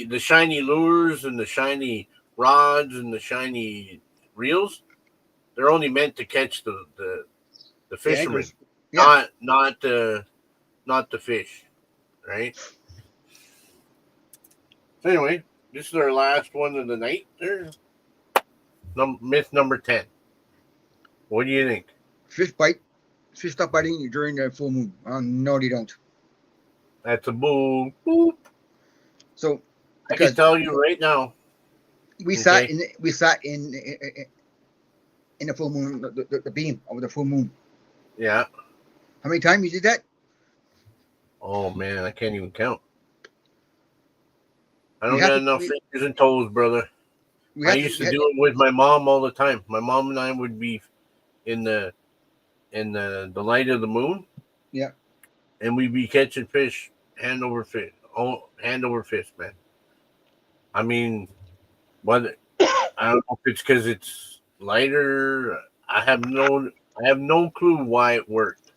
the shiny lures and the shiny rods and the shiny reels, they're only meant to catch the The fishermen, anglers. Yeah. not the fish, right? So anyway, this is our last one of the night. There, myth number 10. What do you think? Fish stop biting during the full moon. No, they don't. That's a bull. Boop. So I can because tell you right now. we sat Okay. in the full moon, the beam of the full moon. Yeah. How many times you did that? Oh man, I can't even count. I We don't have got to. enough fingers and toes, brother. We I have to. used to do it with my mom all the time. My mom and I would be in the light of the moon, Yeah. and we'd be catching fish hand over fist, man. I mean, whether I don't know if it's because it's lighter. I have no clue why it worked,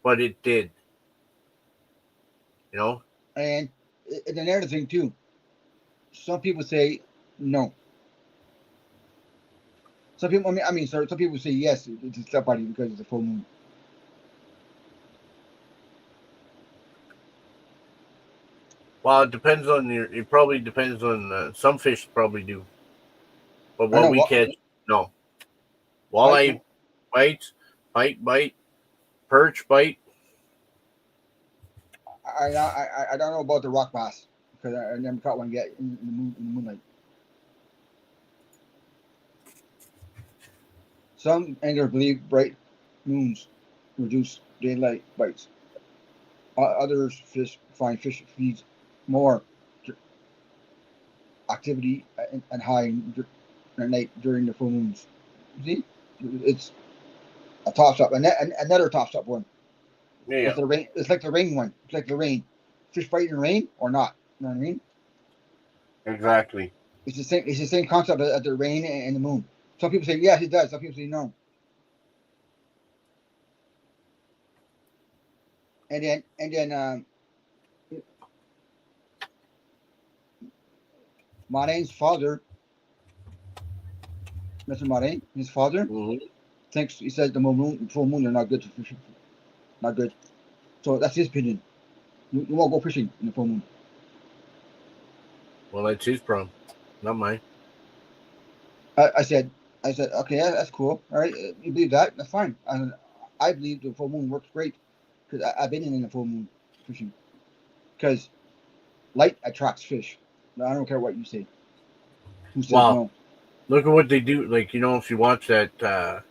but it did. You know. And another thing too. Some people say no. Some people. Sorry. Some people say yes. It's a stop biting because it's a full moon. Well, it depends on your. It probably depends on some fish probably do, but I what know we what catch, no. Pike. Walleye bites, pike bite, perch bite. I don't know about the rock bass because I never caught one yet in the moonlight. Some anglers believe bright moons reduce daylight bites. Others find fish feeds more activity and high at night during the full moons. See, it's a toss up, and another toss up one. Yeah, It's the rain. It's like the rain one. It's like the rain. Fish bite in rain or not? You know what I mean? exactly. It's the same. It's the same concept as the rain and the moon. Some people say yes, it does. Some people say no. And then Martin's father, Mr. Martin, his father Mm-hmm. thinks he says the full moon are not good for fishing. Not good. So that's his opinion. You won't go fishing in the full moon. Well, that's his problem, not mine. I said, okay, that's cool. All right, you believe that? That's fine. I believe the full moon works great because I've been in the full moon fishing because light attracts fish. No, I don't care what you say. Who says Wow, no? look at what they do. Like if you watch that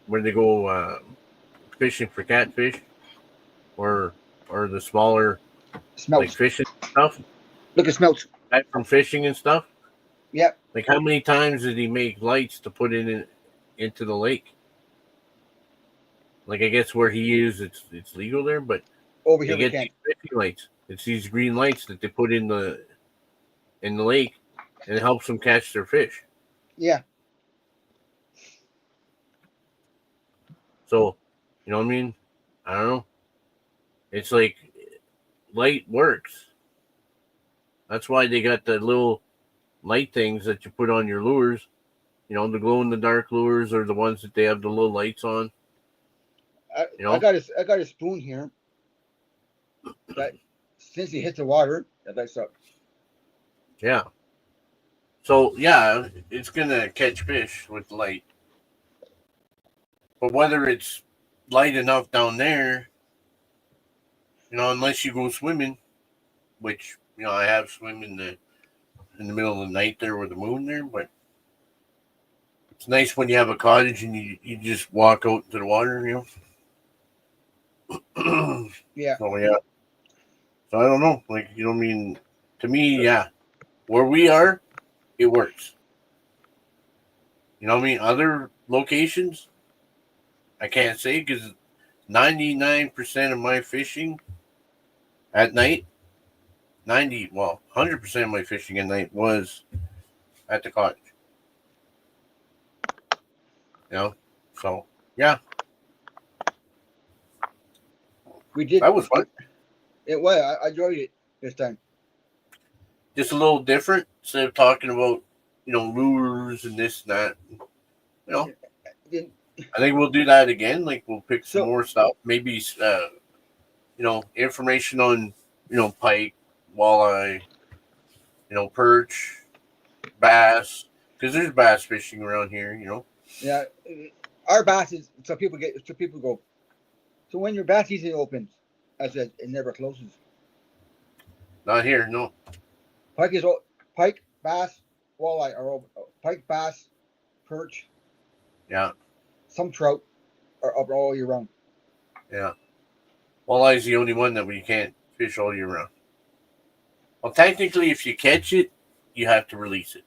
where they go fishing for catfish or the smaller like Smelts. fishing stuff, Look at smelts. back from fishing and stuff. Yep. Like how many times did he make lights to put into the lake? Like I guess where he is, it's legal there, but Over they here we get can't. these fishing lights. It's these green lights that they put in the lake, and it helps them catch their fish. Yeah. So, you know what I mean? I don't know. It's like light works. That's why they got the little light things that you put on your lures. The glow in the dark lures are the ones that they have the little lights on. I, You I know? got a spoon here that since it hits the water, that lights up. Yeah. So yeah, it's gonna catch fish with light. But whether it's light enough down there, unless you go swimming, which I have swim in the middle of the night there with the moon there, but it's nice when you have a cottage and you just walk out to the water. Yeah. So yeah. So I don't know. Like I mean, to me, yeah, where we are, it works. You know what I mean? Other locations, I can't say because 99% of my fishing at night, 100% of my fishing at night was at the cottage. You know, so yeah, We did. that was fun. It was. I enjoyed it this time. Just a little different instead of talking about lures and this and that. You know, Then- I think we'll do that again. Like we'll pick some So more stuff. Maybe information on pike, walleye, perch, bass, because there's bass fishing around here. Yeah, our bass is so people go. So when your bass season opens, I said it never closes. Not here, no. Pike is pike, bass, walleye are open. Pike, bass, perch, Yeah, some trout are up all year round. yeah. Walleye's the only one that we can't fish all year round. Well, technically, if you catch it, you have to release it.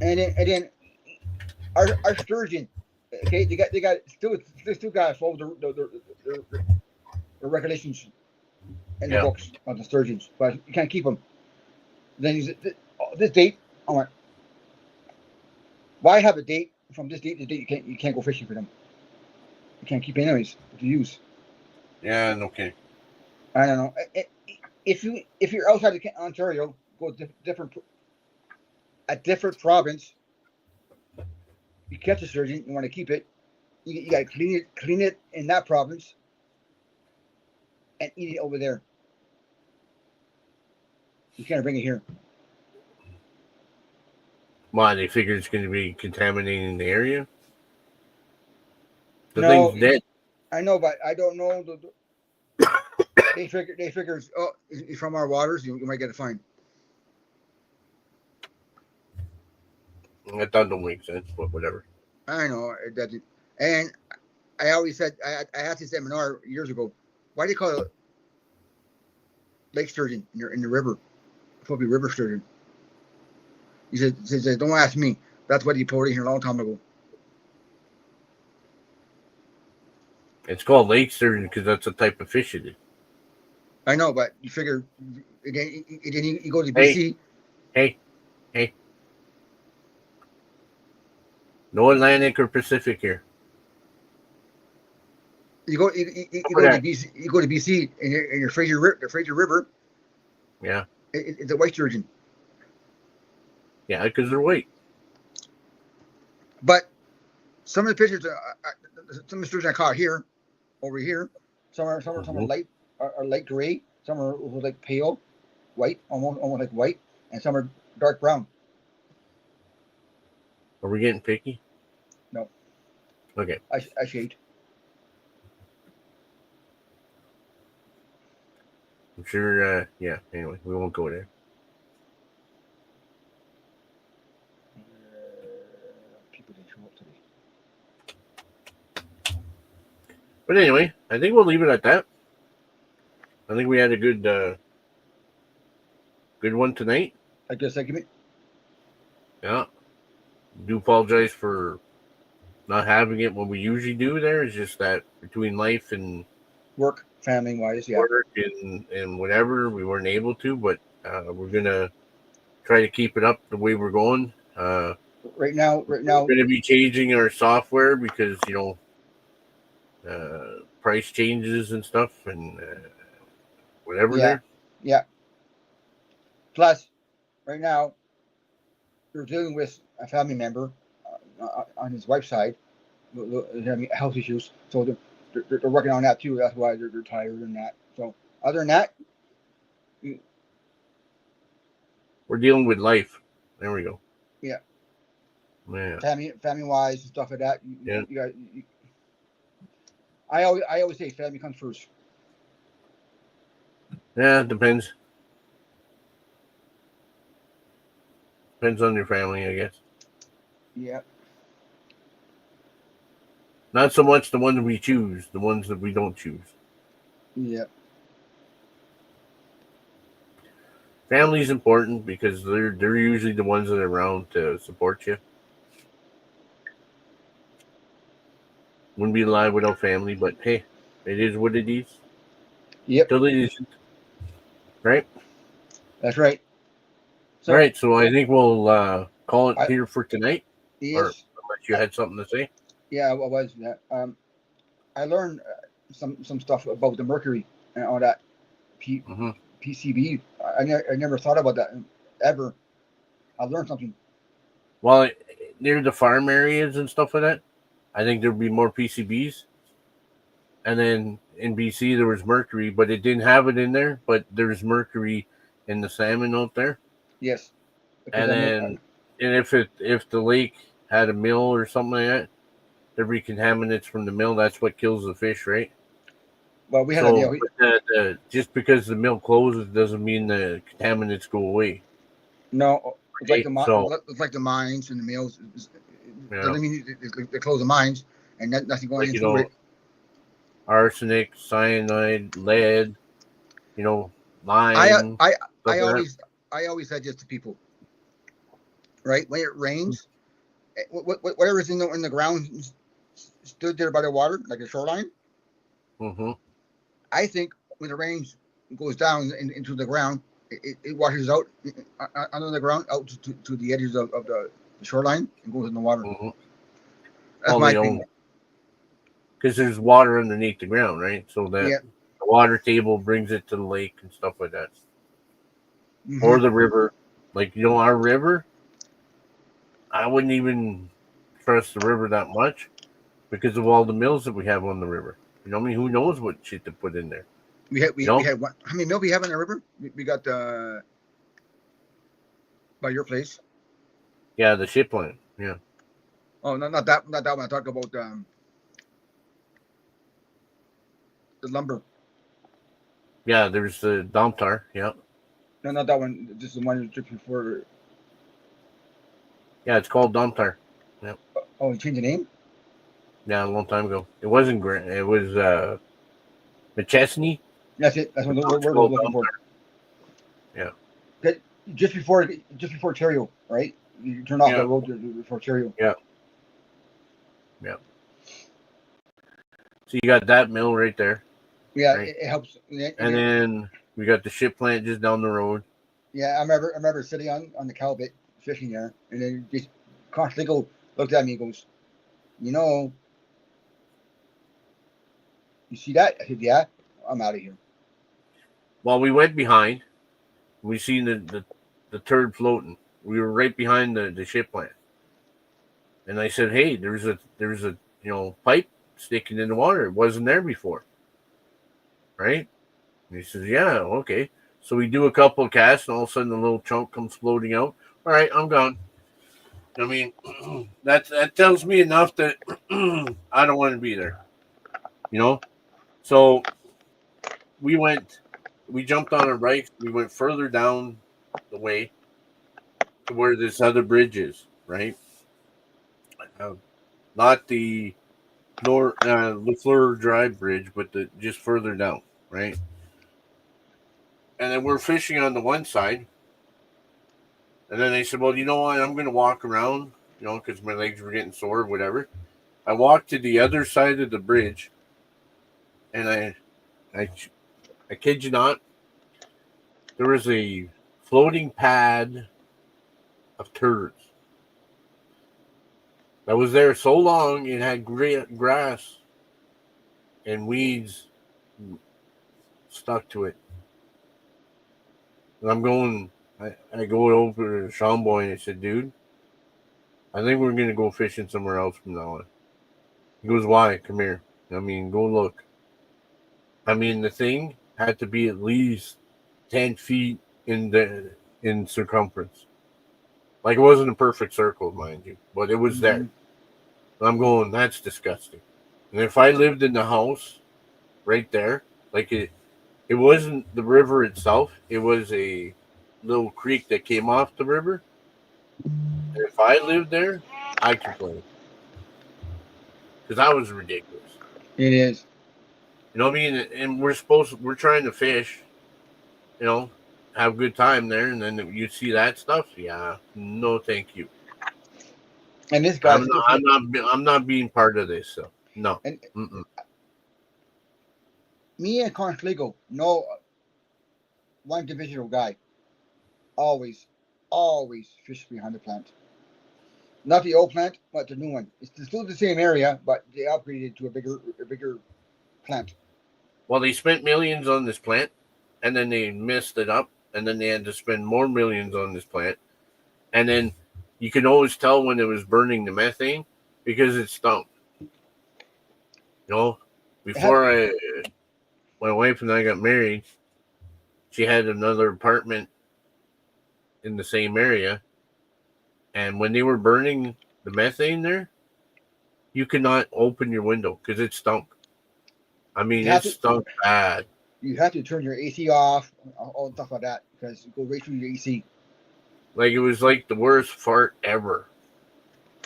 And then our sturgeon. Okay, they got still they still got to follow the regulations in the Yeah. books on the sturgeons, but you can't keep them. Then this date, I went, why have a date from this date to date? You can't go fishing for them. You can't keep anyways to use. Yeah, no kidding. I don't know. If you're outside of Ontario, go different a different province. You catch a sturgeon, you want to keep it. You got to clean it in that province and eat it over there. You can't bring it here. Why, they figure it's going to be contaminating the area? The No, thing's dead. I know, but I don't know. They figure. Oh, it's from our waters. You might get a fine. That don't make sense, but whatever. I know it doesn't. And I always said I had this seminar years ago. Why do you call it lake sturgeon in the river? It's supposed to be river sturgeon. He said, don't ask me. That's what he put in here a long time ago. It's called lake sturgeon because that's the type of fish it is. I know, but you figure again, you go to Hey. BC. Hey. No Atlantic or Pacific here. You go to BC. You go to BC in your Fraser River. Yeah. It's a white sturgeon. Yeah, because they're white. But some of the fishes, some of the sturgeon I caught over here, some are light are light gray, some are like pale white, almost like white, and some are dark brown. Are we getting picky? No. Okay. I shade. I'm sure. Yeah. Anyway, we won't go there. People didn't show up today. But anyway, I think we'll leave it at that. I think we had a good one tonight. I guess segment. Yeah. Do apologize for not having it when we usually do. There is just that between life and Work, family wise, yeah. work and whatever, we weren't able to. But we're gonna try to keep it up the way we're going. Right now, we're going to be changing our software because price changes and stuff and whatever. Yeah, yeah. Plus, right now, we're dealing with a family member on his wife's side having health issues, so they're working on that too. That's why they're tired and that. So other than that, we're dealing with life. There we go. Yeah. Yeah. Family wise and stuff like that. You got. I always say family comes first. Yeah, it depends. Depends on your family, I guess. Yeah. Not so much the ones we choose, the ones that we don't choose. Yeah. Family's important because they're usually the ones that are around to support you. Wouldn't be alive without family, but hey, it is what it is. Yep. Till it isn't. Right? That's right. So, all right, so I think we'll call it here for tonight. Yes. Or unless you had something to say. Yeah, what was that? I learned some stuff about the mercury and all that. PCB. I never thought about that ever. I learned something. Well, near the farm areas and stuff like that, I think there'd be more PCBs. And then in BC there was mercury, but it didn't have it in there. But there's mercury in the salmon out there. Yes. And then, and if the lake had a mill or something like that, every contaminants from the mill, that's what kills the fish, right? Well, we had a So meal. just because the mill closes doesn't mean the contaminants go away, No, it's like right? So it's like the mines and the mills. yeah, Doesn't mean they close the mines and nothing going like into it. arsenic, cyanide, lead, you know, I lime, I stuff like that. I always said this to people, right? When it rains, whatever's in the ground stood there by the water, like the shoreline. Mm-hmm. I think when the rain goes down into the ground, it washes out under the ground out to the edges of the shoreline and goes in the water. Mm-hmm. That's Well, my they don't, opinion. because there's water underneath the ground, right? So that Yeah. the water table brings it to the lake and stuff like that, Hmm. or the river. Like our river, I wouldn't even trust the river that much because of all the mills that we have on the river. I mean, who knows what shit to put in there? We had one. How many mil we have in the river? We got by your place. Yeah, the ship line. Yeah, Oh, no, not that one. I talk about the lumber. yeah. There's the Domtar. Yeah, No, not that one. Just the one just before. yeah. It's called Domtar. Yeah, Oh, you changed the name. yeah. A long time ago. It wasn't Grant. It was McChesney. That's it. That's what But the now it's word I was called looking for. Domtar. Yeah, Okay, just before Ontario, right? You turn off yeah, that road before Ontario. yeah, yeah. So you got that mill right there, Yeah, right? it helps. Yeah, And then we got the ship plant just down the road. yeah, I remember sitting on the Calbit fishing there, and then just constantly looked at me and goes, you know, you see that? I said, yeah, I'm out of here. While we went behind, we seen the turd floating. We were right behind the ship plant. And I said, "Hey, there's a pipe sticking in the water. It wasn't there before, right?" And he says, "Yeah, okay." So we do a couple of casts, and all of a sudden, the little chunk comes floating out. All right, I'm gone. I mean, that tells me enough that I don't want to be there. You know. So we went, we jumped on our bikes. We went further down the way to where this other bridge is, right? Uh, Not the Lafleur Drive Bridge, but the just further down, right? And then we're fishing on the one side, and then they said, "Well, you know what? I'm going to walk around, because my legs were getting sore or whatever." I walked to the other side of the bridge, and I, I kid you not, there was a floating pad of turds that was there so long it had grass and weeds stuck to it. And I'm going, I go over to Sean Boy and I said, "Dude, I think we're going to go fishing somewhere else from now on." He goes, "Why? Come here. I mean, go look." I mean, the thing had to be at least 10 feet in circumference. Like, it wasn't a perfect circle, mind you, but it was there. Mm-hmm. And I'm going, that's disgusting. And if I lived in the house right there, like it wasn't the river itself, it was a little creek that came off the river. And if I lived there, I'd complain because that was ridiculous. It is. You know what I mean? And we're trying to fish, you know, have a good time there, and then you see that stuff. Yeah, no, thank you. And this guy's I'm not being part of this. So no. and Mm-mm. me and Confligo, no one divisional guy, always, always fish behind the plant. Not the old plant, but the new one. It's still the same area, but they upgraded to a bigger plant. Well, they spent millions on this plant, and then they messed it up, and then they had to spend more millions on this plant, and then you can always tell when it was burning the methane because it stunk. You know, It had, before my wife and I got married, she had another apartment in the same area, and when they were burning the methane there, you could not open your window because it stunk. I mean, You it have to stunk bad. you have to turn your AC off, all stuff like that, because it goes right through your AC. Like it was like the worst fart ever.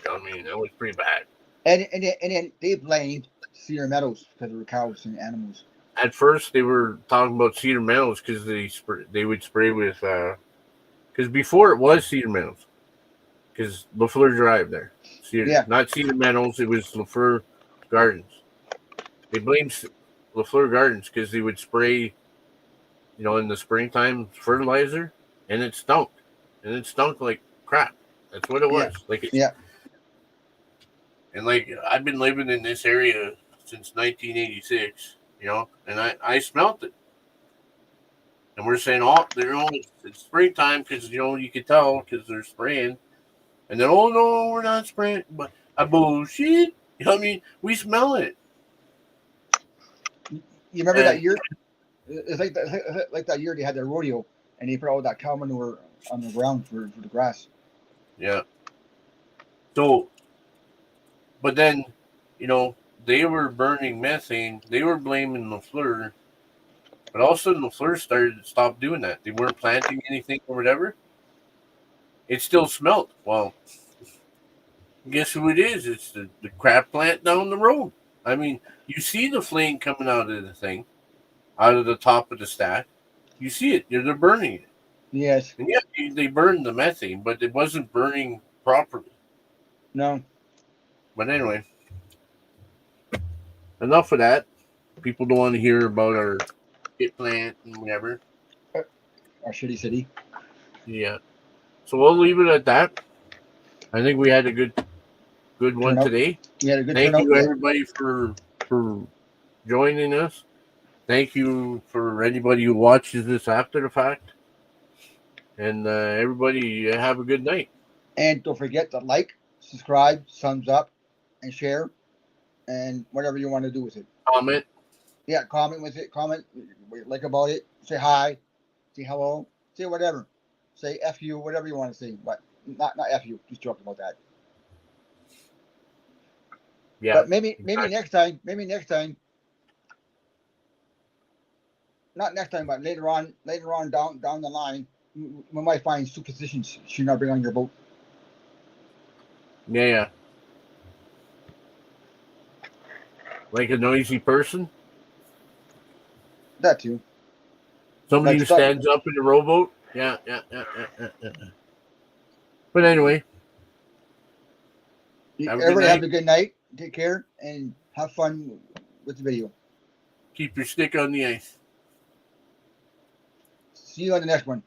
I mean, that was pretty bad. And then they blamed Cedar Meadows because of the cows and animals. At first, they were talking about Cedar Meadows because they would spray with because before it was Cedar Meadows because LaFleur Drive there, Yeah, not Cedar Meadows. It was LaFleur Gardens. They blamed LaFleur Gardens because they would spray, in the springtime fertilizer, and it stunk, like crap. That's what it yeah, was. Like it, yeah. and like I've been living in this area since 1986, and I smelt it. And we're saying, oh, it's springtime because you could tell because they're spraying. And then, oh no, we're not spraying, but I bullshit. You know what I mean? We smell it. You remember And that year? It's like that year they had their rodeo and they put all that cow manure on the ground for the grass. yeah. So, but then, they were burning methane. They were blaming LaFleur, but all of a sudden LaFleur stopped doing that. They weren't planting anything or whatever. It still smelled. Well, guess who it is? It's the crap plant down the road. I mean, you see the flame coming out of the thing, out of the top of the stack. You see it. They're burning it. Yes. And yeah, they burned the methane, but it wasn't burning properly. No. But anyway, enough of that. People don't want to hear about our pit plant and whatever. Our shitty city. Yeah. So we'll leave it at that. I think we had a good one Turnout. today. We had a good Thank turnout. you Yeah. everybody for joining us. Thank you for anybody who watches this after the fact. And everybody have a good night. And don't forget to like, subscribe, thumbs up, and share, and whatever you want to do with it. Comment. Yeah, comment with it. Comment what you like about it. Say hi. Say hello. Say whatever. Say F you, whatever you want to say. But not F you. Just joking about that. Yeah. But maybe exactly. next time. Not next time, but later on down the line, we might find superstitions should not bring on your boat. Yeah. Like a noisy person. That too. Somebody Like who start, stands up in the rowboat. Yeah. But anyway, have a good everybody have night. a good night. Take care and have fun with the video. Keep your stick on the ice. See you on the next one.